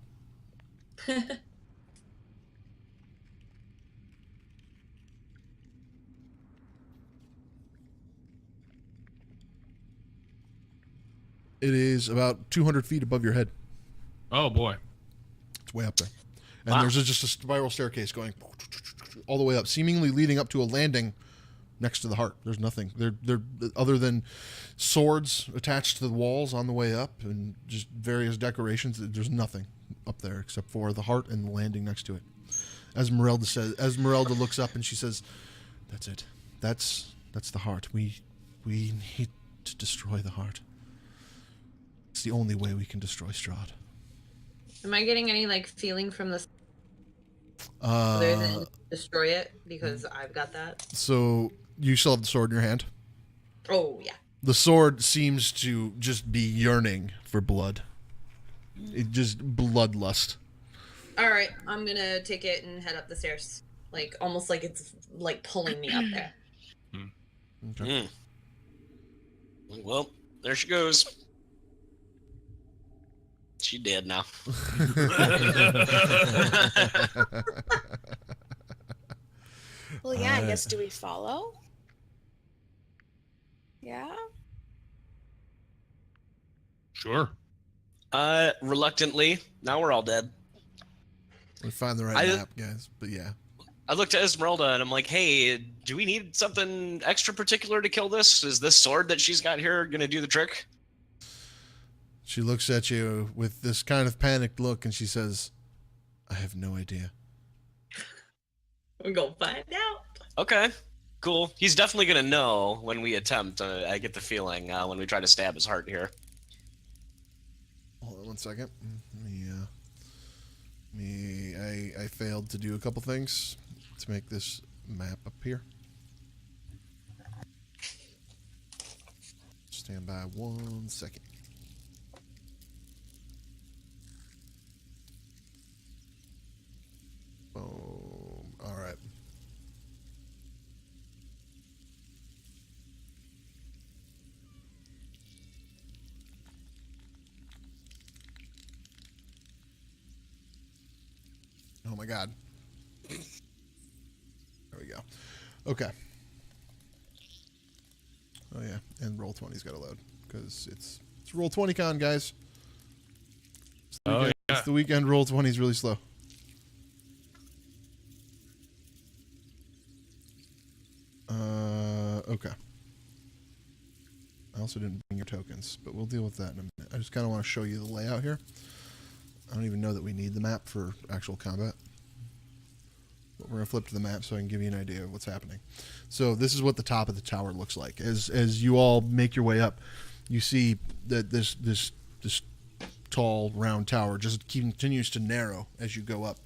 It is about 200 feet above your head. Oh boy. It's way up there. And Wow. there's just a spiral staircase going all the way up, seemingly leading up to a landing next to the heart. There's nothing. They're other than swords attached to the walls on the way up and just various decorations. There's nothing up there except for the heart and the landing next to it. Esmeralda looks up and she says, "That's it. That's the heart. We need to destroy the heart. It's the only way we can destroy Strahd." Am I getting any like feeling from this other than destroy it? Because I've got that. So you still have the sword in your hand. Oh yeah. The sword seems to just be yearning for blood. It just bloodlust. All right, I'm gonna take it and head up the stairs, like almost like it's like pulling me up there. Okay. Well, there she goes. She dead now. Well, yeah, I guess do we follow? Yeah. Sure. Reluctantly. Now we're all dead. We find the right I- map, guys. But yeah. I looked at Esmeralda and I'm like, hey, do we need something extra particular to kill this? Is this sword that she's got here gonna do the trick? She looks at you with this kind of panicked look and she says, "I have no idea." We're gonna find out. Okay, cool. He's definitely gonna know when we attempt. I get the feeling when we try to stab his heart here. Hold on one second. I failed to do a couple things to make this map up here. Stand by 1 second. Boom. All right. Oh my God. There we go. Okay. Oh yeah, and roll 20's got to load because it's roll 20 con, guys. It's the weekend. Roll 20 is really slow. Okay. I also didn't bring your tokens, but we'll deal with that in a minute. I just kind of want to show you the layout here. I don't even know that we need the map for actual combat. But we're going to flip to the map so I can give you an idea of what's happening. So this is what the top of the tower looks like. As you all make your way up, you see that this tall, round tower just continues to narrow as you go up.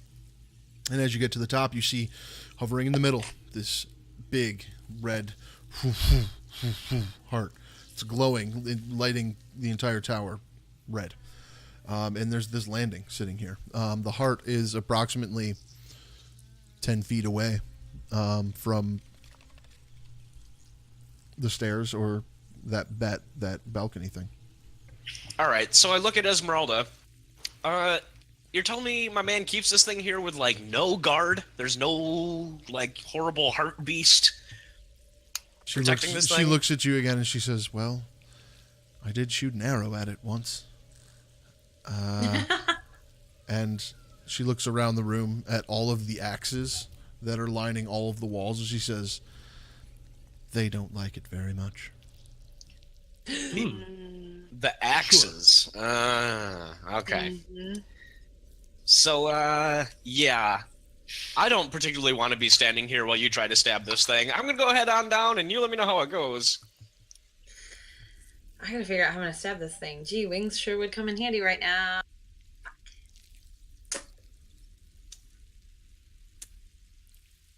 And as you get to the top, you see hovering in the middle this big red heart. It's glowing, lighting the entire tower red. And there's this landing sitting here. The heart is approximately 10 feet away from the stairs or that balcony thing. All right, so I look at Esmeralda. You're telling me my man keeps this thing here with like no guard? There's no like horrible heart beast protecting this thing? She looks at you again and she says, "Well, I did shoot an arrow at it once." And she looks around the room at all of the axes that are lining all of the walls, and she says, "They don't like it very much." The axes. Okay. Mm-hmm. So, yeah. I don't particularly want to be standing here while you try to stab this thing. I'm gonna go head on down, and you let me know how it goes. I gotta figure out how I'm gonna stab this thing. Gee, wings sure would come in handy right now.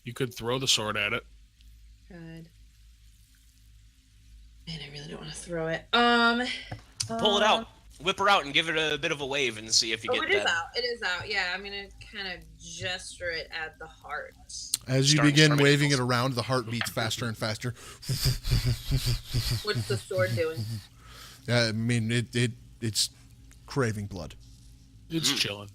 You could throw the sword at it. Good. Man, I really don't want to throw it. Pull it out. Whip her out and give it a bit of a wave and see if you get it is that. out. It is out. Yeah, I'm gonna kind of gesture it at the heart. As you Starting begin strumming waving it cymbals. around, the heart beats faster and faster. What's the sword doing? I mean, it's craving blood. It's chilling.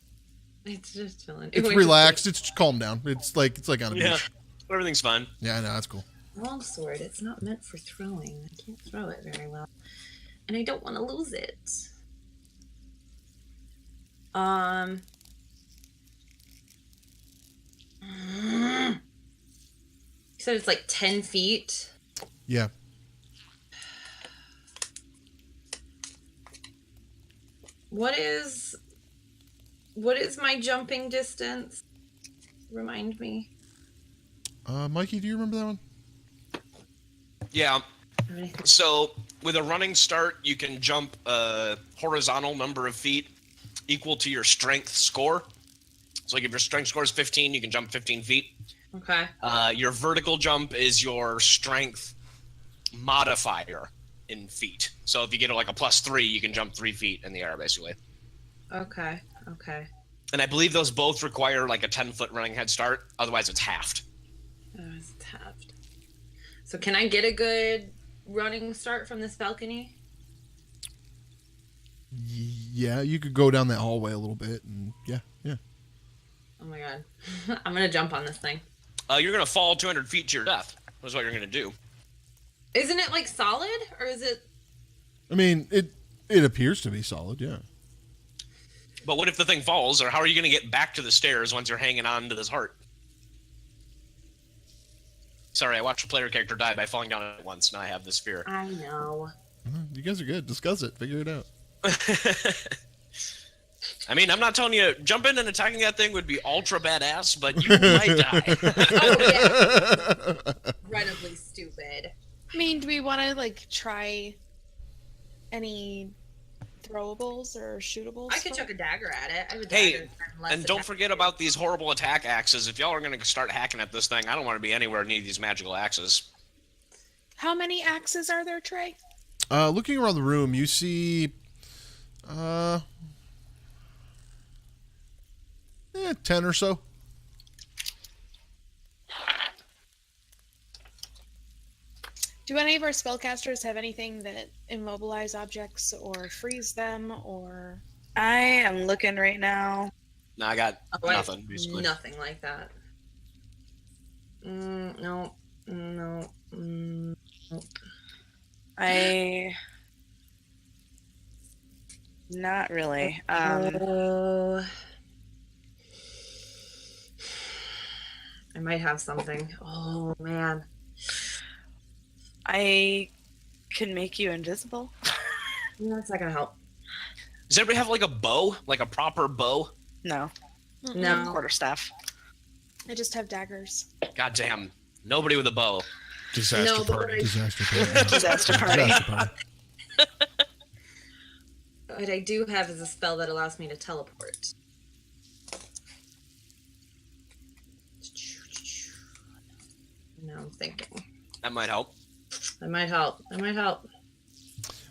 It's just chilling. It's Wait, relaxed. It's calmed down. It's like on a Yeah, beach. everything's fine. Yeah, I know, that's cool. Long sword. It's not meant for throwing. I can't throw it very well, and I don't want to lose it. You said it's like 10 feet. Yeah. What is my jumping distance? Remind me. Mikey, do you remember that one? Yeah. Everything. So with a running start, you can jump a horizontal number of feet equal to your strength score. So like if your strength score is 15, you can jump 15 feet. Okay. Your vertical jump is your strength modifier in feet. So if you get like a +3, you can jump 3 feet in the air, basically. Okay. And I believe those both require like a 10-foot running head start. Otherwise, it's halved. Oh, it's halved. So can I get a good running start from this balcony? Yeah, you could go down that hallway a little bit, and yeah. Oh my god. I'm gonna jump on this thing. You're going to fall 200 feet to your death. That's what you're going to do. Isn't it like solid, or is it? I mean, it appears to be solid, yeah. But what if the thing falls, or how are you going to get back to the stairs once you're hanging on to this heart? Sorry, I watched a player character die by falling down at once. Now I have this fear. I know. You guys are good. Discuss it. Figure it out. I mean, I'm not telling you, jumping and attacking that thing would be ultra badass, but you might die. Oh yeah. Incredibly stupid. I mean, do we want to like try any throwables or shootables? I could chuck a dagger at it. I have a Hey, dagger less And don't attack. forget about these horrible attack axes. If y'all are going to start hacking at this thing, I don't want to be anywhere near these magical axes. How many axes are there, Trey? Looking around the room, you see 10 or so. Do any of our spellcasters have anything that immobilize objects or freeze them or? I am looking right now. No, I got Oh, I have nothing, basically. Nothing like that. No. Not really. I might have something. Oh man. I can make you invisible. That's not gonna help. Does everybody have like a bow? Like a proper bow? No, No. quarterstaff. I just have daggers. God damn. Nobody with a bow. Disaster No, but party. Disaster party. Disaster party. Disaster party. What I do have is a spell that allows me to teleport. Now I'm thinking. That might help. That might help.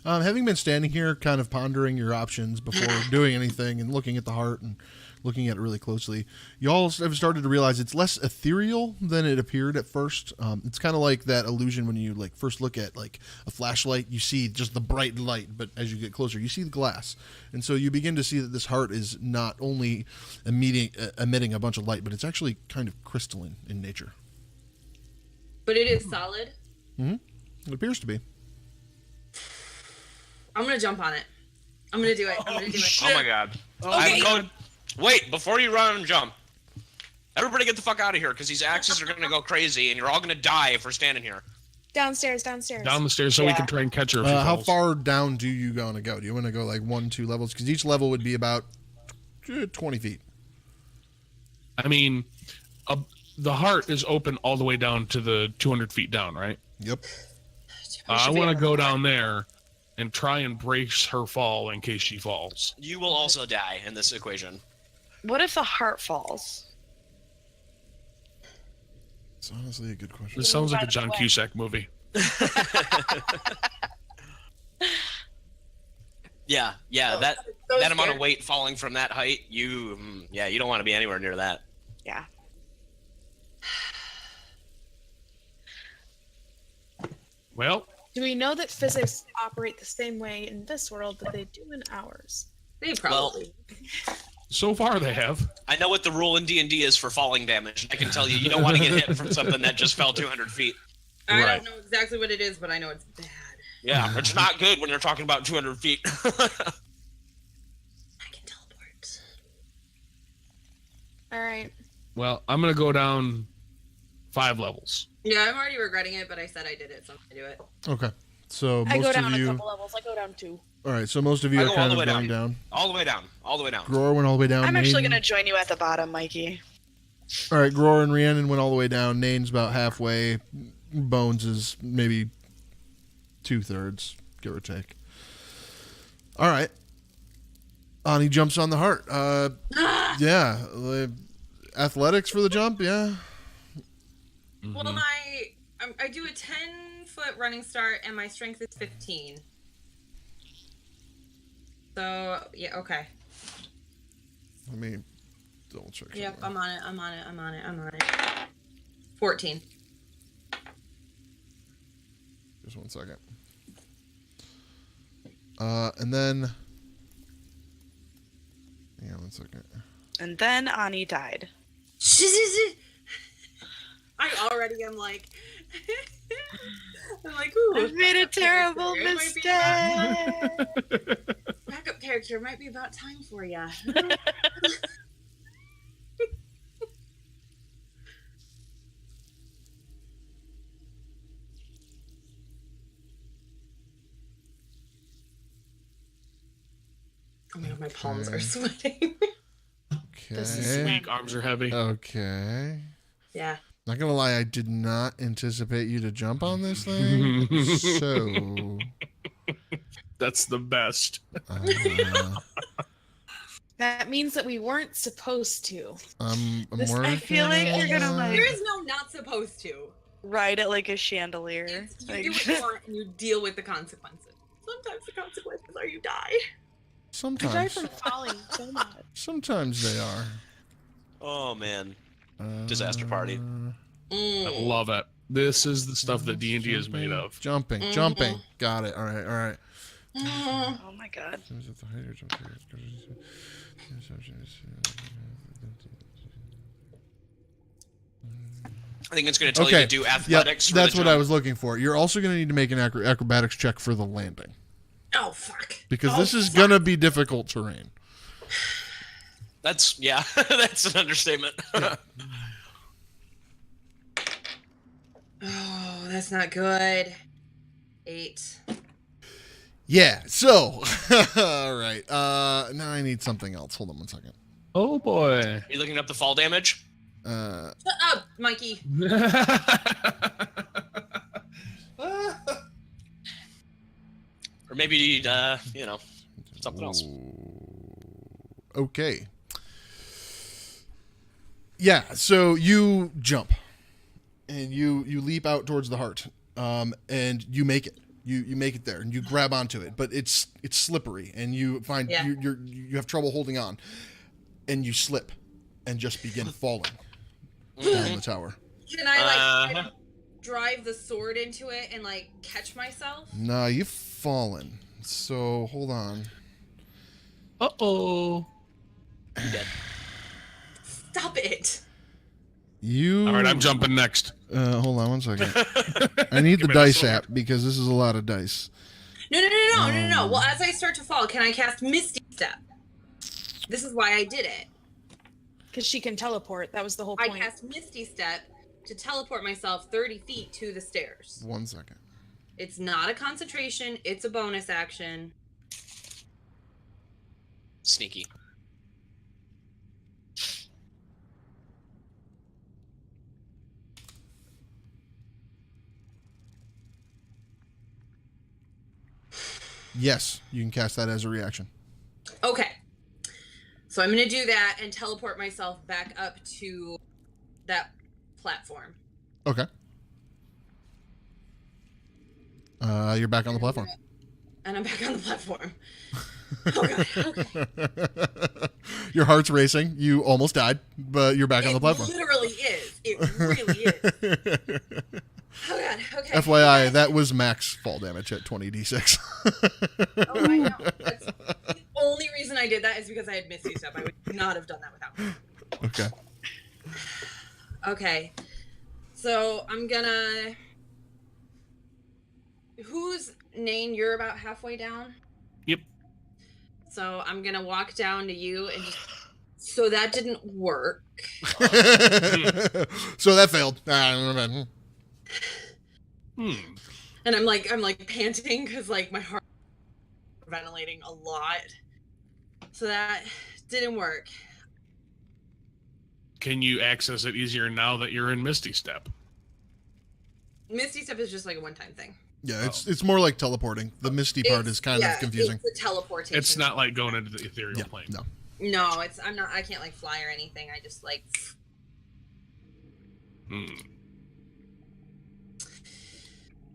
Having been standing here kind of pondering your options before doing anything and looking at the heart and looking at it really closely, you all have started to realize it's less ethereal than it appeared at first. It's kind of like that illusion when you like first look at like a flashlight, you see just the bright light, but as you get closer, you see the glass. And so you begin to see that this heart is not only emitting a bunch of light, but it's actually kind of crystalline in nature. But it is solid. It appears to be. I'm gonna jump on it. I'm gonna do it. Oh my god. Okay. I'm going. Wait, before you run and jump, everybody get the fuck out of here, because these axes are gonna go crazy, and you're all gonna die if we're standing here. Downstairs. Down the stairs so we can try and catch her if she How falls. far down do you want to go? Do you want to go like 1-2 levels? Because each level would be about 20 feet. I mean, the heart is open all the way down to the 200 feet down, right? Yep. I want to go down there and try and brace her fall in case she falls. You will also die in this equation. What if the heart falls? It's honestly a good question. This sounds like a By the John way. Cusack movie. Yeah, That that amount of scary. weight falling from that height, you don't want to be anywhere near that. Yeah. Well, Do we know that physics operate the same way in this world that they do in ours? They probably. so far they have. I know what the rule in D&D is for falling damage. I can tell you don't want to get hit from something that just fell 200 feet. I Right. don't know exactly what it is, but I know it's bad. Yeah, it's not good when you're talking about 200 feet. I can teleport. All right. Well, I'm gonna go down 5 levels. Yeah, I'm already regretting it, but I said I did it, so I'm gonna do it. Okay. So I go most down of a you. couple levels. I go down 2. All right. So most of you I are go all kind the of way going down. down. All the way down. All the way down. Gror went all the way down. I'm actually Nain- going to join you at the bottom, Mikey. All right. Gror and Rhiannon went all the way down. Nain's about halfway. Bones is maybe 2/3, give or take. All right. Ani jumps on the heart. Yeah. Athletics for the jump. Yeah. Well, I do a 10-foot running start, and my strength is 15. So yeah, okay. Let me double check. Yep, something. I'm on it. 14. Just one second. And then. Hang on one second. And then Ani died. I already am like. I'm like, ooh. I made a terrible It might be mistake. Backup character might be about time for ya. Oh my god, my palms are Okay. sweating. This is Okay. Weak, arms are heavy. Okay. Yeah. Not gonna lie, I did not anticipate you to jump on this thing. So, That's the best. That means that we weren't supposed to. I'm This- I working. feel like you're gonna, on like- There it. is no not supposed to. Ride it like a chandelier. It's, you Like- do what you want and you deal with the consequences. Sometimes the consequences are you die. I die Sometimes, from falling so much. sometimes they are. Oh man. Disaster party. I love it. This is the stuff that D&D is made of. Jumping, Mhm. jumping. Got it. All right, all right. Oh my god. I think it's going to tell you Okay. to do Yep, athletics. for that's the what I jump. was looking for. You're also going to need to make an acrobatics check for the landing Oh fuck. because this is going to be difficult terrain. That's that's an understatement. Oh, that's not good. 8. Yeah. So, all right. Now I need something else. Hold on one second. Oh boy. Are you looking up the fall damage? Shut up, Mikey. Or maybe something else. Okay. Yeah, so you jump and you leap out towards the heart, and you make it. You make it there and you grab onto it, but it's slippery and you find Yeah. you have trouble holding on, and you slip and just begin falling down the tower. Can I like try Uh-huh. to drive the sword into it and like catch myself? Nah, you've fallen. So hold on. Uh-oh. You dead. Stop it. You. All right, I'm jumping next. Hold on one second. I need the Give me the dice sword. app because this is a lot of dice. No. Well, as I start to fall, can I cast Misty Step? This is why I did it. Because she can teleport. That was the whole I point. cast Misty Step to teleport myself 30 feet to the stairs. 1 second. It's not a concentration, it's a bonus action. Sneaky. Yes, you can cast that as a reaction. Okay. So I'm going to do that and teleport myself back up to that platform. Okay. You're back on the platform. And I'm back on the platform. Oh god. Okay. Your heart's racing. You almost died, but you're back on the platform. It literally is. It really is. Oh god. Okay. FYI, that was max fall damage at 20d6. Oh, I know. That's the only reason I did that is because I had Misty Step. I would not have done that without her. Okay. Okay. So I'm gonna. Who's Nain? You're about halfway down? Yep. So I'm gonna walk down to you and just. So that didn't work. So that failed. And I'm like panting because like my heart is ventilating a lot. So that didn't work. Can you access it easier now that you're in Misty Step? Misty Step is just like a one-time thing. Yeah, it's more like teleporting. The misty part is kind of confusing. It's the teleportation. It's not like going into the ethereal plane. No. No, I can't like fly or anything. I just like.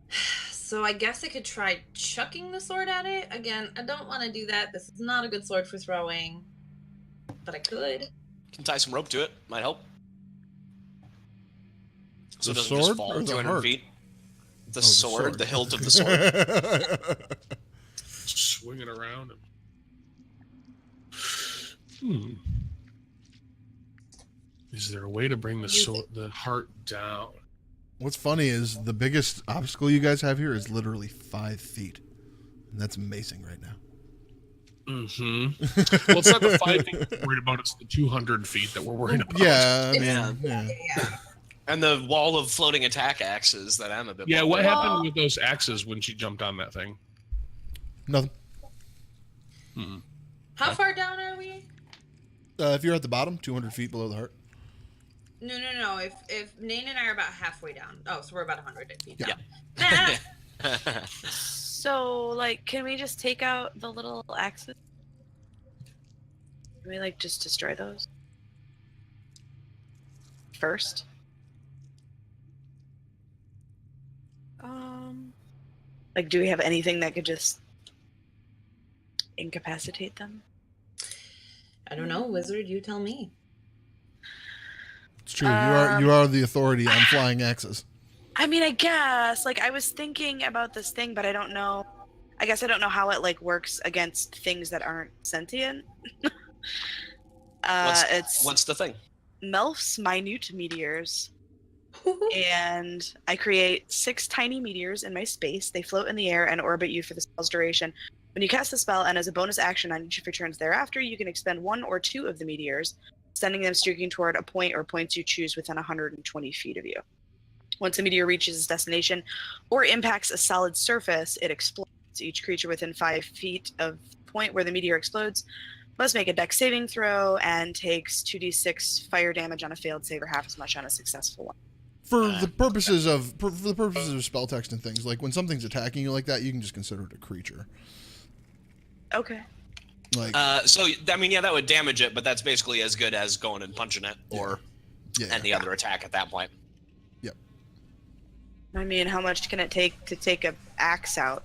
So I guess I could try chucking the sword at it. Again, I don't want to do that. This is not a good sword for throwing. But I could. Can tie some rope to it. Might help. So The it doesn't just sword fall or the 200 heart? feet. The sword. sword, the hilt of the sword. Swing it around. Is there a way to bring the heart down? What's funny is the biggest obstacle you guys have here is literally 5 feet. And that's amazing right now. Mm-hmm. Well, it's not the 5 feet we're worried about, it's the 200 feet that we're worried about. Yeah, I mean, Yeah. yeah. And the wall of floating attack axes that I'm a bit. Yeah, more what worried happened with those axes when she jumped on that thing? Nothing. How far down are we? If you're at the bottom, 200 feet below the heart. No. If Nain and I are about halfway down. Oh, so we're about 100 feet down. Yeah. So, like, can we just take out the little axes? Can we, like, just destroy those? First? Like, do we have anything that could just incapacitate them? I don't know, wizard. You tell me. It's true. You are the authority on flying axes. I mean, I guess. Like, I was thinking about this thing, but I don't know. I guess I don't know how it, like, works against things that aren't sentient. What's the thing? Melf's minute meteors. And I create 6 tiny meteors in my space. They float in the air and orbit you for the spell's duration. When you cast the spell, and as a bonus action on each of your turns thereafter, you can expend 1 or 2 of the meteors, sending them streaking toward a point or points you choose within 120 feet of you. Once a meteor reaches its destination or impacts a solid surface, it explodes. Each creature within 5 feet of the point where the meteor explodes must make a dex saving throw and takes 2d6 fire damage on a failed save or half as much on a successful one. For the purposes of spell text and things, like when something's attacking you like that, you can just consider it a creature. Okay. Like, So I mean, yeah, that would damage it, but that's basically as good as going and punching it or any other attack at that point. Yep. I mean, how much can it take to take a axe out?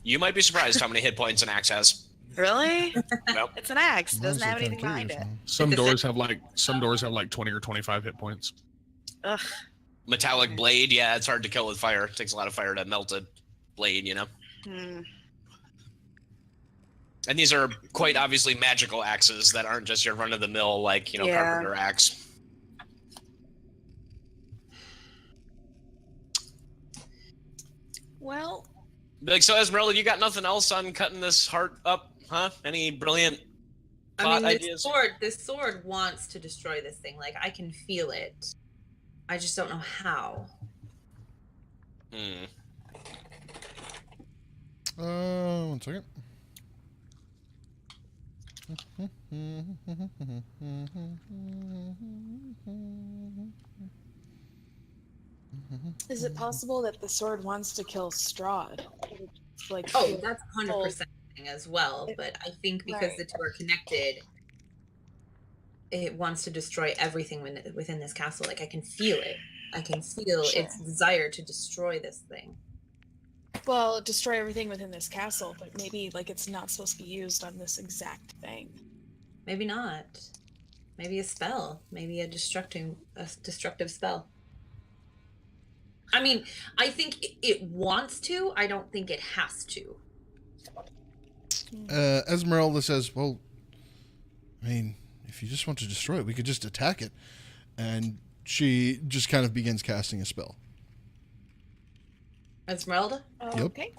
You might be surprised how many hit points an axe has. Really? Nope. It's an axe. It doesn't have honestly, anything kinda behind it. curious, Some doors have like 20 or 25 hit points. Ugh. Metallic blade, yeah, it's hard to kill with fire. It takes a lot of fire to melt a blade, you know? And these are quite obviously magical axes that aren't just your run-of-the-mill, like, you know, carpenter axe. Well, Like, so Esmeralda, you got nothing else on cutting this heart up, huh? Any brilliant plot ideas? This sword wants to destroy this thing. Like, I can feel it. I just don't know how. One second. Is it possible that the sword wants to kill Strahd? like. Oh, feel that's 100% as well. But I think because Right. the two are connected, it wants to destroy everything within this castle. Like I can feel it. I can feel Sure. its desire to destroy this thing. Well, destroy everything within this castle, but maybe like it's not supposed to be used on this exact thing. Maybe not. Maybe a spell. Maybe a destructive spell. I mean, I think it wants to. I don't think it has to. Esmeralda says, well, I mean, if you just want to destroy it, we could just attack it. And she just kind of begins casting a spell. Esmeralda? Yep. Okay.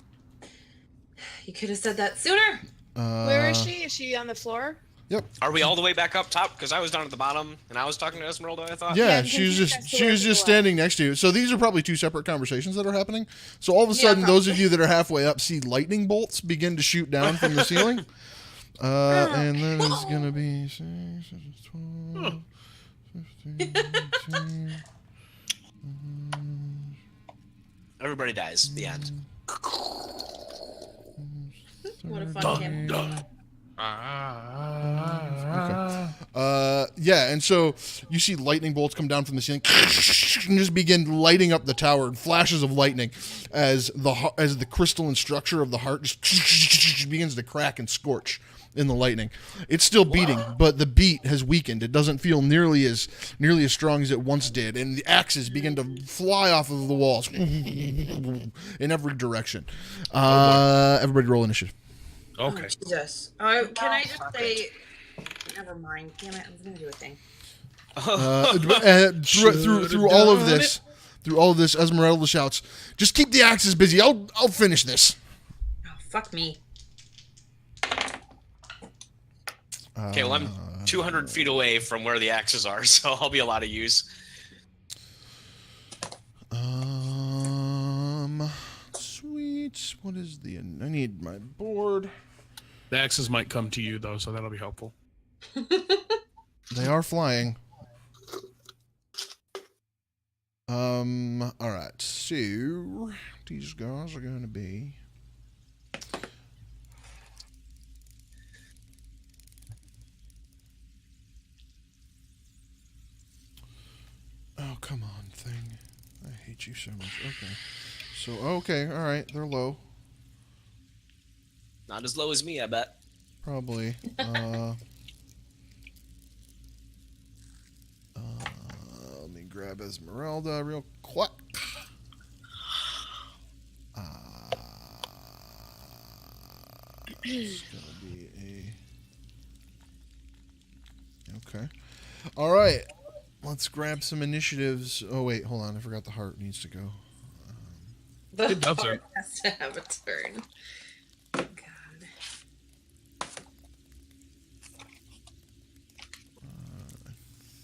You could have said that sooner. Where is she? Is she on the floor? Yep. Are we all the way back up top? Because I was down at the bottom, and I was talking to Esmeralda, I thought. Yeah, Yeah, she was next to just where you are. standing next to you. So these are probably two separate conversations that are happening. So all of a Yeah, sudden, those of probably. you that are halfway up see lightning bolts begin to shoot down from the ceiling. And then it's gonna be 6, 12, 15, 18, Everybody dies. The end. What a fun 30. campaign. Yeah, and so you see lightning bolts come down from the ceiling and just begin lighting up the tower, and flashes of lightning as the crystalline structure of the heart just begins to crack and scorch in the lightning. It's still beating, but the beat has weakened. It doesn't feel nearly as strong as it once did, and the axes begin to fly off of the walls in every direction. Everybody roll initiative. Okay. Jesus. Can I just say? Never mind. Damn it! I was gonna do a thing. Through all of this, Esmeralda shouts, "Just keep the axes busy. I'll finish this." Oh, fuck me. Okay, well, I'm 200 feet away from where the axes are, so I'll be a lot of use. Sweet. What is the? I need my board. The axes might come to you though, so that'll be helpful. They are flying. All right. So these guys are going to be. Oh, come on, thing. I hate you so much. Okay. So, okay, all right. They're low. Not as low as me, I bet. Probably. Let me grab Esmeralda real quick. It's gonna be a. Okay. All right. Let's grab some initiatives. Oh wait, hold on. I forgot the heart needs to go. The It doesn't. heart has to have a turn. God. I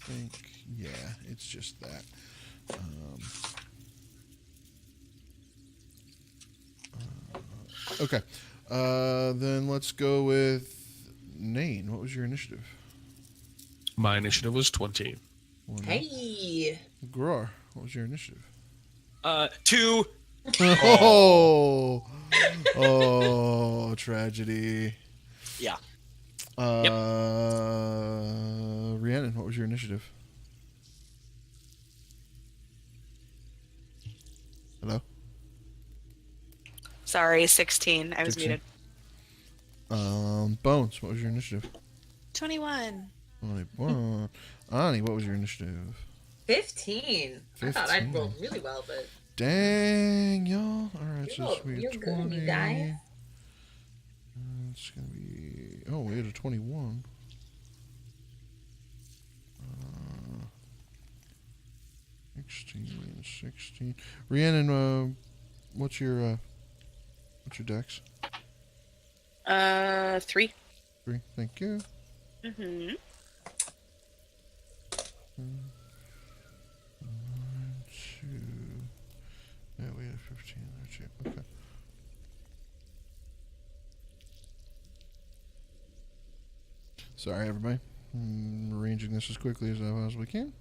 think, yeah, it's just that. Okay. Then let's go with Nain. What was your initiative? My initiative was 20. Hey. Gror, what was your initiative? 2. Oh, oh, tragedy. Yeah. Rhiannon, what was your initiative? Hello? Sorry, 16. I was 16. muted. Bones, what was your initiative? 21. Only one. Ani, what was your initiative? 15. I thought 15. I'd rolled really well, but Dang, y'all. Alright, so you're we had good at me, 20. guys. It's going to be. Oh, we had a 21. 16. Rhiannon, what's your dex? 3. 3. Thank you. Mm-hmm. 1, 2. Yeah, we had 15 there too. Okay. Sorry, everybody. I'm arranging this as quickly as I possibly can.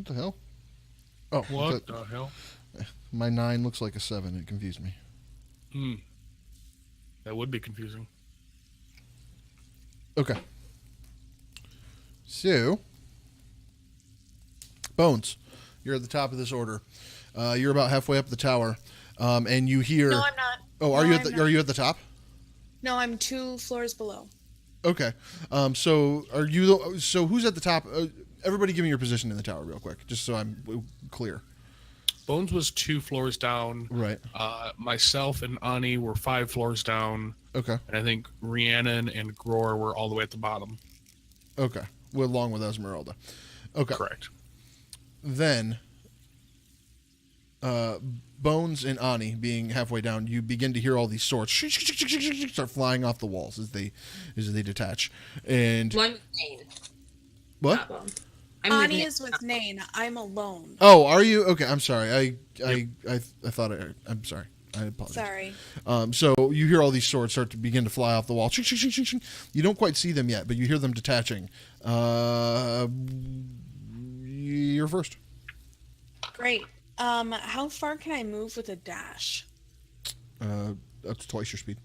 What the hell? Oh, What the hell? My 9 looks like a 7. It confused me. That would be confusing. Okay. So, Bones, you're at the top of this order. You're about halfway up the tower, and you hear. No, I'm not. Oh, are you at the top? No, I'm 2 floors below. Okay. So are you? So who's at the top? Everybody, give me your position in the tower, real quick, just so I'm clear. Bones was 2 floors down. Right. Myself and Ani were 5 floors down. Okay. And I think Rhiannon and Gror were all the way at the bottom. Okay. Along with Esmeralda. Okay. Correct. Then, Bones and Ani being halfway down, you begin to hear all these swords start flying off the walls as they detach. And One Nane. what? Ani is with Nain. I'm alone. Oh, are you? Okay, I'm sorry. I thought I'm sorry. I apologize. Sorry. So you hear all these swords start to begin to fly off the wall. You don't quite see them yet, but you hear them detaching. You're first. Great. How far can I move with a dash? Up to twice your speed.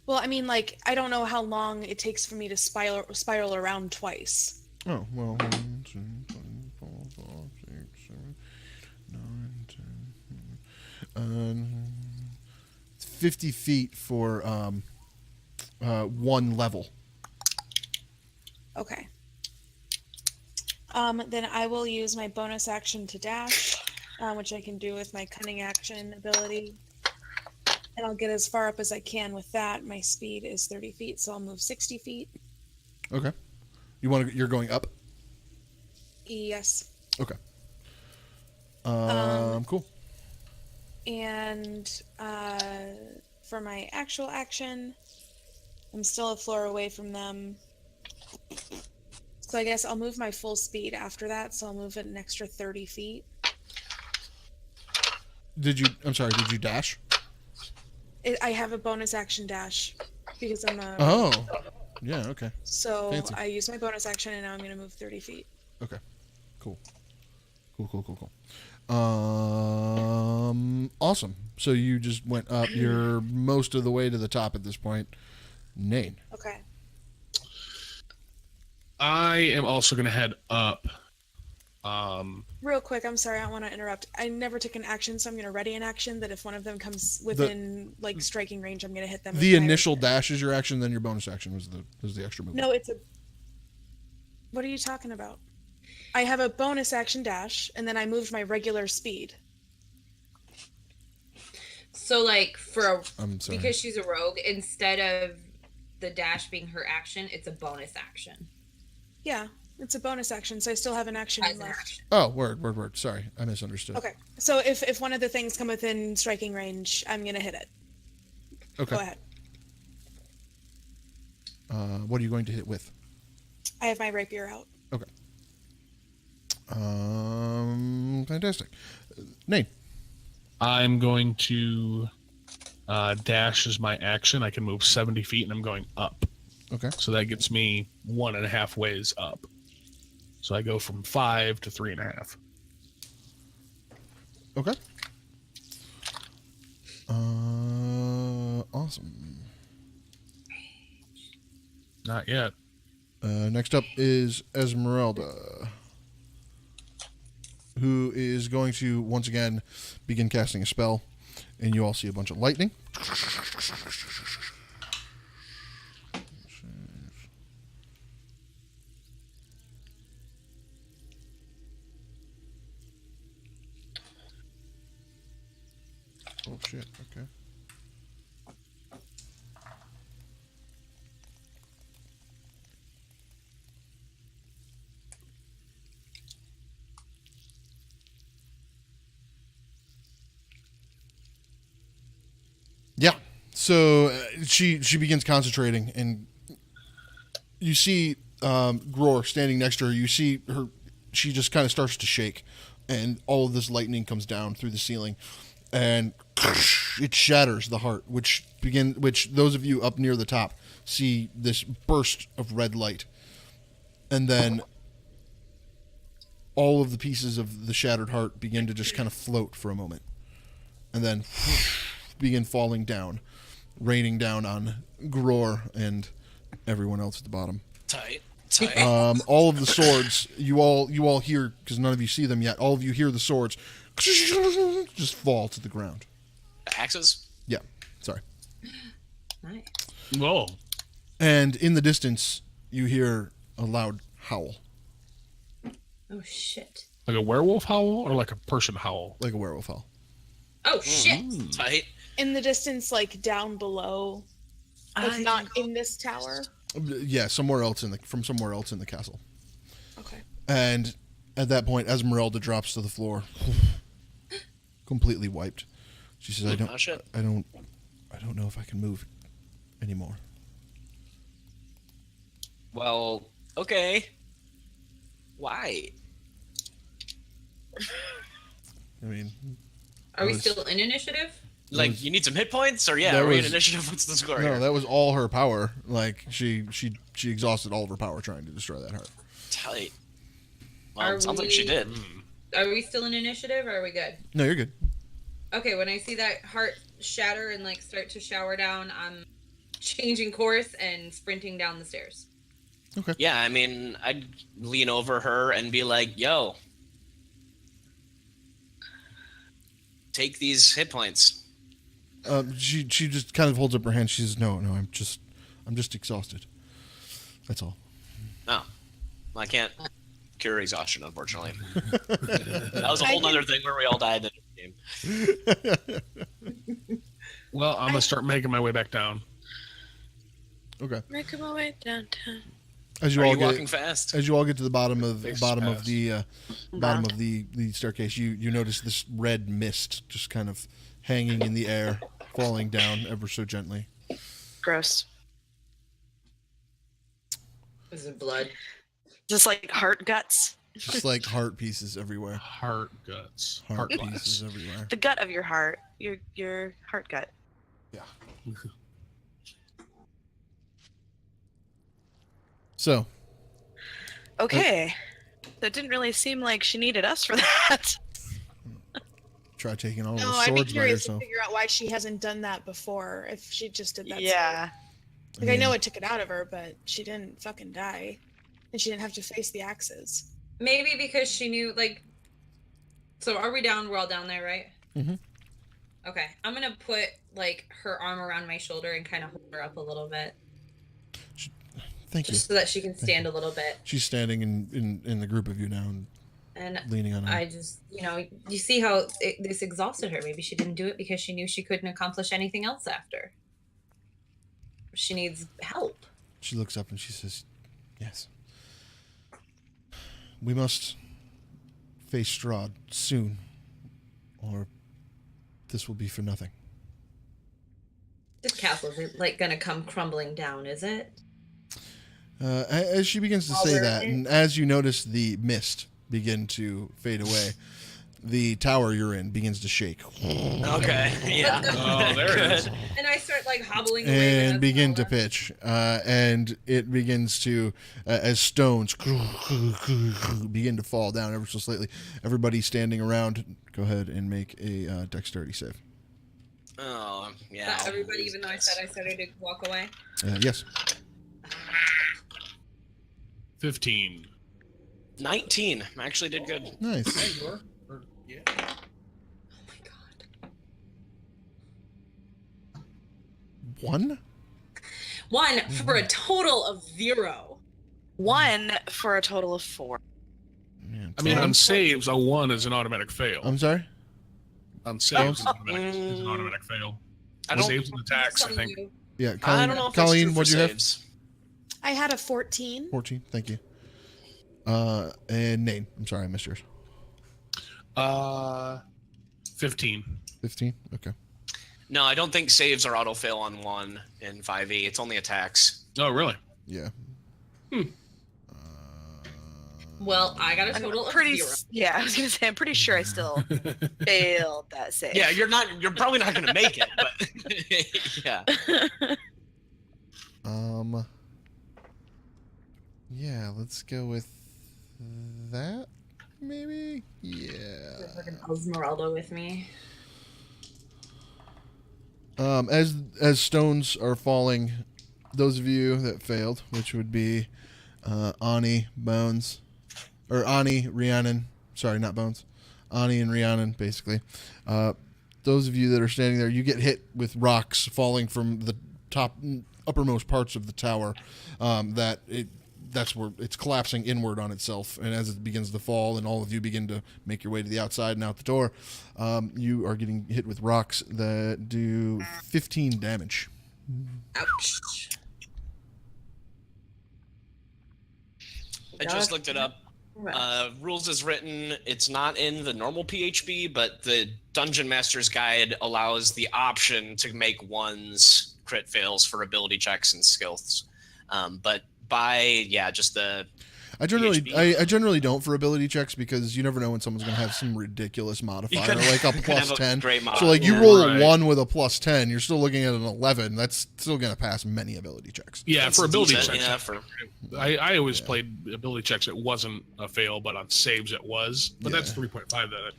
Well, I mean, like, I don't know how long it takes for me to spiral around twice. Oh, well, 1, 2, 3, 4, 5, 6, 7, 9, 10. 50 feet for one level. Okay. Then I will use my bonus action to dash, which I can do with my cunning action ability. And I'll get as far up as I can with that. My speed is 30 feet, so I'll move 60 feet. Okay. You're going up? Yes. Okay. Cool. And for my actual action, I'm still a floor away from them. So I guess I'll move my full speed after that, so I'll move it an extra 30 feet. Did you dash? I have a bonus action dash because I'm a... Oh. Yeah, okay. So Fancy. I use my bonus action and now I'm going to move 30 feet. Okay. Cool. Awesome. So you just went up. You're most of the way to the top at this point. Nain. Okay. I am also going to head up. Real quick, I'm sorry, I don't want to interrupt. I never took an action, so I'm going to ready an action that if one of them comes within like striking range, I'm going to hit them. The initial dash is your action, then your bonus action was the extra move. No, it's a... What are you talking about? I have a bonus action dash, and then I moved my regular speed. So, like, I'm sorry. because she's a rogue, instead of the dash being her action, it's a bonus action. Yeah, it's a bonus action, so I still have an action As an left. action. Oh, word. Sorry, I misunderstood. Okay, so if one of the things come within striking range, I'm going to hit it. Okay. Go ahead. What are you going to hit with? I have my rapier out. Okay. Fantastic. Nain. I'm going to dash as my action. I can move 70 feet, and I'm going up. Okay. So that gets me 1.5 ways up. So I go from 5 to 3.5. Okay. Awesome. Not yet. Next up is Esmeralda, who is going to once again begin casting a spell, and you all see a bunch of lightning. Oh shit, okay. Yeah. So she begins concentrating, and you see Gror standing next to her. You see her; she just kind of starts to shake, and all of this lightning comes down through the ceiling, and it shatters the heart. Which those of you up near the top see this burst of red light, and then all of the pieces of the shattered heart begin to just kind of float for a moment, and then begin falling down, raining down on Gror and everyone else at the bottom. Tight. All of the swords, you all hear, because none of you see them yet, all of you hear the swords just fall to the ground. The axes? Yeah, sorry. Nice. Whoa. And in the distance, you hear a loud howl, Oh shit. Like a werewolf howl or like a person howl? like a werewolf howl. Oh shit. Tight. In the distance, like down below, like not in this tower. Yeah, somewhere else from somewhere else in the castle. Okay. And at that point, Esmeralda drops to the floor, completely wiped. She says, Oh, shit. I don't know if I can move anymore." Well, okay. Why? I mean, Are we was- still in initiative? Like, you need some hit points, or yeah, That are we in was- initiative? What's the score no, here? that was all her power. Like she exhausted all of her power trying to destroy that heart. Tight. Well, Are it sounds like she we- did. Are we still in initiative or are we good? No, you're good. Okay, when I see that heart shatter and like start to shower down, I'm changing course and sprinting down the stairs. Yeah, I mean, I'd lean over her and be like, yo, take these hit points. She just kind of holds up her hand. She says, "No, I'm just exhausted. That's all." No, I can't cure exhaustion, unfortunately. That was a whole other thing where we all died in the game. Well, I'm gonna start making my way back down. Okay. Making my way downtown. As you Are all you get walking fast? as you all get to the bottom of Face bottom of fast. the bottom of the staircase, you notice this red mist just kind of hanging in the air, falling down ever so gently. Gross. Is it blood? Just like heart guts. Just like heart pieces everywhere. Heart guts. Heart guts. pieces everywhere. The gut of your heart. Your heart gut. So, Okay. So it didn't really seem like she needed us for that. try taking all No, those I'd be swords by curious to yourself. figure out why she hasn't done that before. If she just did that. Yeah. Like I know it took it out of her, but she didn't fucking die, and she didn't have to face the axes. Maybe because she knew, like. So are we down? We're all down there, right? Mhm. Okay, I'm gonna put like her arm around my shoulder and kind of hold her up a little bit, Thank you. just so that she can stand a little bit. She's standing in the group of you now and And leaning on her. I just, you see how this exhausted her. Maybe she didn't do it because she knew she couldn't accomplish anything else after. She needs help. She looks up and she says, "Yes. We must face Strahd soon, or this will be for nothing." This castle isn't like gonna come crumbling down, is it? As she begins to While say we're that, in- and as you notice the mist begin to fade away, the tower you're in begins to shake Okay, yeah. Oh, there it is. And I start like hobbling away. and with begin to Esmeralda. pitch. And it begins to, as stones begin to fall down ever so slightly. Everybody standing around, go ahead and make a dexterity save. Oh, yeah. Not everybody, even though I said I started to walk away. Yes. 15. 19. I actually did good. Nice. Yeah. Oh my god. 1? 1 for a total of 0. 1 for a total of 4. Man, I mean, 12. on saves, a 1 is an automatic fail. I'm sorry? On saves, it's an automatic fail. I On don't, saves and attacks, I think. Yeah, I Colleen, don't know if Colleen, that's true what'd for you have? saves. I had a 14. 14, thank you. And Nate, I'm sorry, I missed yours. 15. 15? Okay. No, I don't think saves are auto fail on 1 in 5e. It's only attacks. Oh, really? Yeah. Well, I got a I'm total of pretty 0. Yeah, I was gonna say I'm pretty sure I still failed that save. Yeah, you're probably not going to make it, but yeah. Yeah, let's go with that. maybe? Yeah. Fucking Esmeralda with me. As stones are falling, those of you that failed, which would be Ani, Bones, or Ani, Rhiannon. Sorry, not Bones. Ani and Rhiannon, basically. Those of you that are standing there, you get hit with rocks falling from the uppermost parts of the tower. That's where it's collapsing inward on itself. And as it begins to fall, and all of you begin to make your way to the outside and out the door, you are getting hit with rocks that do 15 damage. Ouch. I just looked it up. Rules is written. It's not in the normal PHB, but the Dungeon Master's Guide allows the option to make one's crit fails for ability checks and skills. But just the I generally PHB. I generally don't for ability checks because you never know when someone's gonna have some ridiculous modifier like a plus 10. So like you roll a 1 with a plus 10, you're still looking at an 11. That's still gonna pass many ability checks. Yeah, That's for ability decent, checks. yeah, I always played ability checks. It wasn't a fail, but on saves it was. But that's 3.5. That.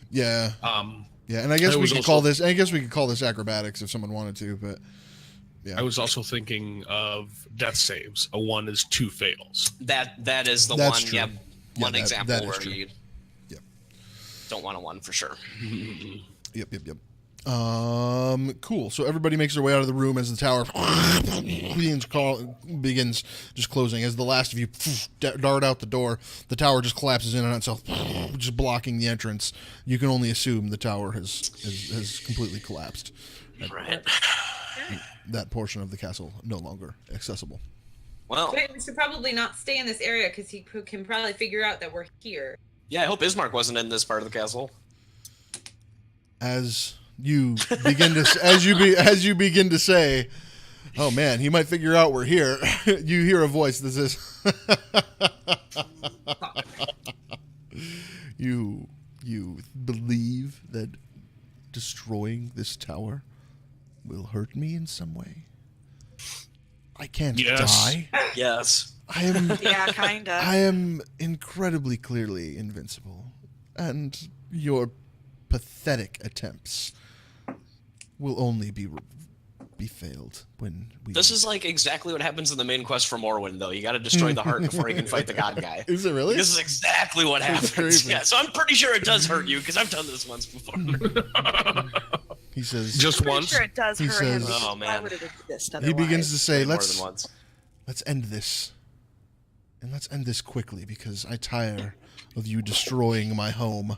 Yeah. Yeah, and I guess we could call this acrobatics if someone wanted to, but yeah. I was also thinking of death saves. A 1 is 2 fails. That is the That's one. true. Yeah, one that example is where true. you don't want a 1 for sure. Yep. Cool. So everybody makes their way out of the room as the tower begins just closing. As the last of you dart out the door, the tower just collapses in on itself, just blocking the entrance. You can only assume the tower has completely collapsed. Right. That portion of the castle no longer accessible. Well, Wait, we should probably not stay in this area because he can probably figure out that we're here. yeah. I hope Ismark wasn't in this part of the castle. As you begin to as you begin to say, "Oh man, he might figure out we're here." You hear a voice that says, "You believe that destroying this tower will hurt me in some way? I can't die. Yes. I am Yeah, kinda. I am incredibly clearly invincible, and your pathetic attempts will only be failed when we. This is like exactly what happens in the main quest for Morrowind, though. You got to destroy the heart before you can fight the god guy. Is it really? This is exactly what happens. Crazy. Yeah, so I'm pretty sure it does hurt you because I've done this once before. He says. Just Pretty once. sure it does He hurt him. says- Oh, Why man. would it exist He otherwise? begins to say, Way more "Let's than once. end this, and let's end this quickly because I tire of you destroying my home."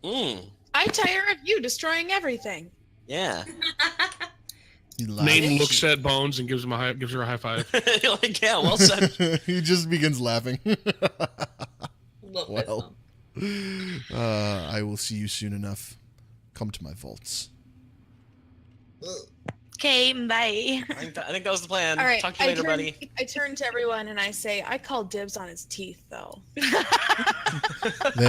I tire of you destroying everything. Yeah. He laughs. Nate looks at Bones and gives her a high five. You're like, yeah, well said. He just begins laughing. Well, I will see you soon enough. Come to my vaults. Okay, bye. I think that was the plan. All right, Talk to you later, buddy. I turn to everyone and I say, I call dibs on his teeth, though. They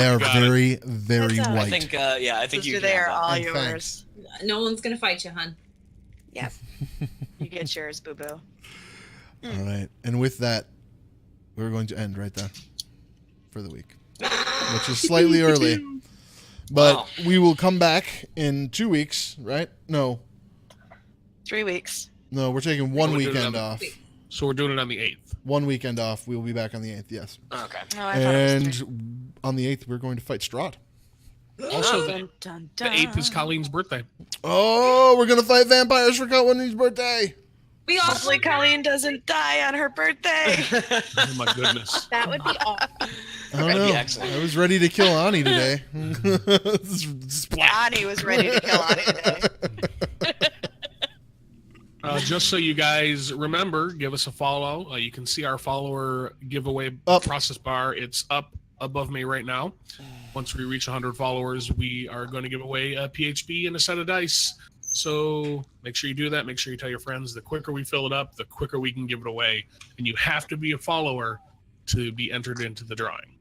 are Got it. very, very That's all right. white. I think you Sister, can they have are that. all And yours. no one's gonna fight you, hun. Yep. You get yours, boo boo. All right, and with that, we're going to end right there for the week, which is slightly early, but Wow. we will come back in 2 weeks, right? No, 3 weeks. no, we're taking one We're doing it weekend on off. So we're doing it on the 8th. 1 weekend off. We will be back on the 8th. Yes, Okay. Oh, I thought it was 3. and on the 8th we're going to fight Strahd. Also, the Dun, dun, 8th is dun. Colleen's birthday. Oh, we're gonna fight vampires for Colleen's birthday. We all Hopefully Colleen doesn't die on her birthday. Oh my goodness. That would be awesome. I don't That'd be know. excellent. I was ready to kill Ani today. Splat. Ani was ready to kill Ani today. Just so you guys remember, give us a follow. You can see our follower giveaway Up. process bar. It's up above me right now. Once we reach 100 followers, we are going to give away a PHB and a set of dice. So make sure you do that. Make sure you tell your friends. The quicker we fill it up, the quicker we can give it away. And you have to be a follower to be entered into the drawing.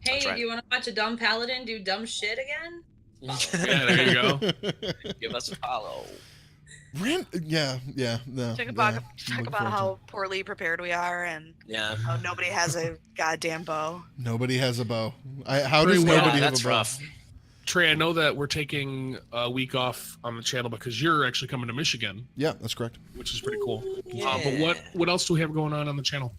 Hey, That's right. do you want to watch a dumb paladin do dumb shit again? Yeah, there you go. Give us a follow. Yeah. No. Talk yeah, about I'm looking forward how poorly prepared we are, and Yeah. how nobody has a goddamn bow. Nobody has a bow. How Very does well. nobody Yeah, have that's a bow? rough. Trey, I know that we're taking a week off on the channel because you're actually coming to Michigan, Yeah, that's correct. which is pretty cool. Yeah. But what else do we have going on the channel?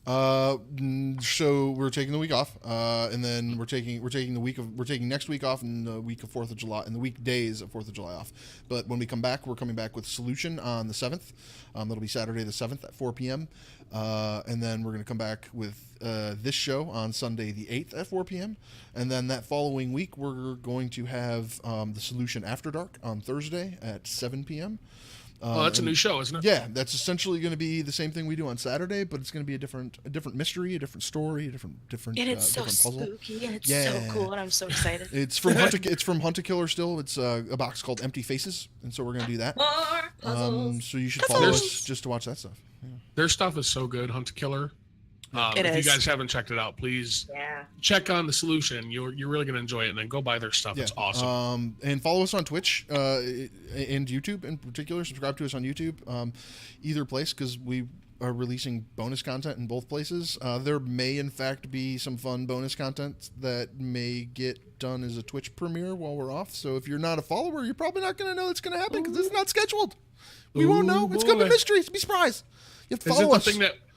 So we're taking the week off, and then we're taking next week off and the week of 4th of July and the weekdays of 4th of July off. But when we come back, we're coming back with Solution on the 7th. That'll be Saturday the 7th at 4 p.m. And then we're going to come back with this show on Sunday the 8th at 4 p.m. And then that following week, we're going to have the Solution After Dark on Thursday at 7 p.m. Oh, that's a new show, isn't it? Yeah, that's essentially going to be the same thing we do on Saturday, but it's going to be a different mystery, a different story, a different And it's so different puzzle. spooky, and it's Yeah. so cool, and I'm so excited. It's from Hunt a Killer still. It's a box called Empty Faces, and so we're going to do that. More puzzles. So you should follow us just to watch that stuff. Their stuff is so good, Hunt a Killer. It If is. you guys haven't checked it out, please Yeah. check on the Solution. You're really going to enjoy it, and then go buy their stuff. Yeah. It's awesome. And follow us on Twitch and YouTube in particular. Subscribe to us on YouTube, either place, because we are releasing bonus content in both places. There may, in fact, be some fun bonus content that may get done as a Twitch premiere while we're off. So if you're not a follower, you're probably not going to know it's going to happen because it's not scheduled. We won't know. It's going to be boy. mystery. It's be surprise. You have to follow us.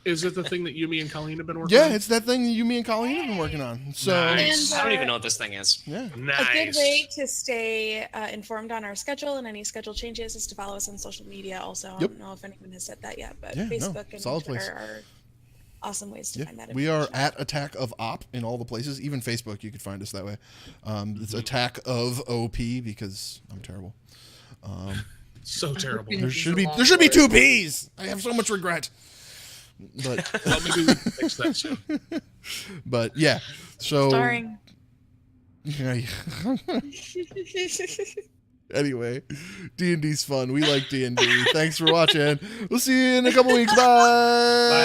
Is it the thing that you, me, and Colleen have been working Yeah, on? it's that thing that you, me, and Colleen have been working on. So Nice. I don't even know what this thing is. yeah. Nice. A good way to stay informed on our schedule and any schedule changes is to follow us on social media. Also, I Yep. don't know if anyone has said that yet, but Yeah, no, Facebook and solid Twitter place. are awesome ways to Yeah, find that. we are information. at Attack of Op in all the places. Even Facebook, you could find us that way. It's Attack of OP because I'm terrible. So terrible. There should be two P's. I have so much regret. But Well, maybe we can fix that soon. but yeah, so Starring. anyway, D&D's fun. We like D&D. Thanks for watching. We'll see you in a couple weeks. Bye.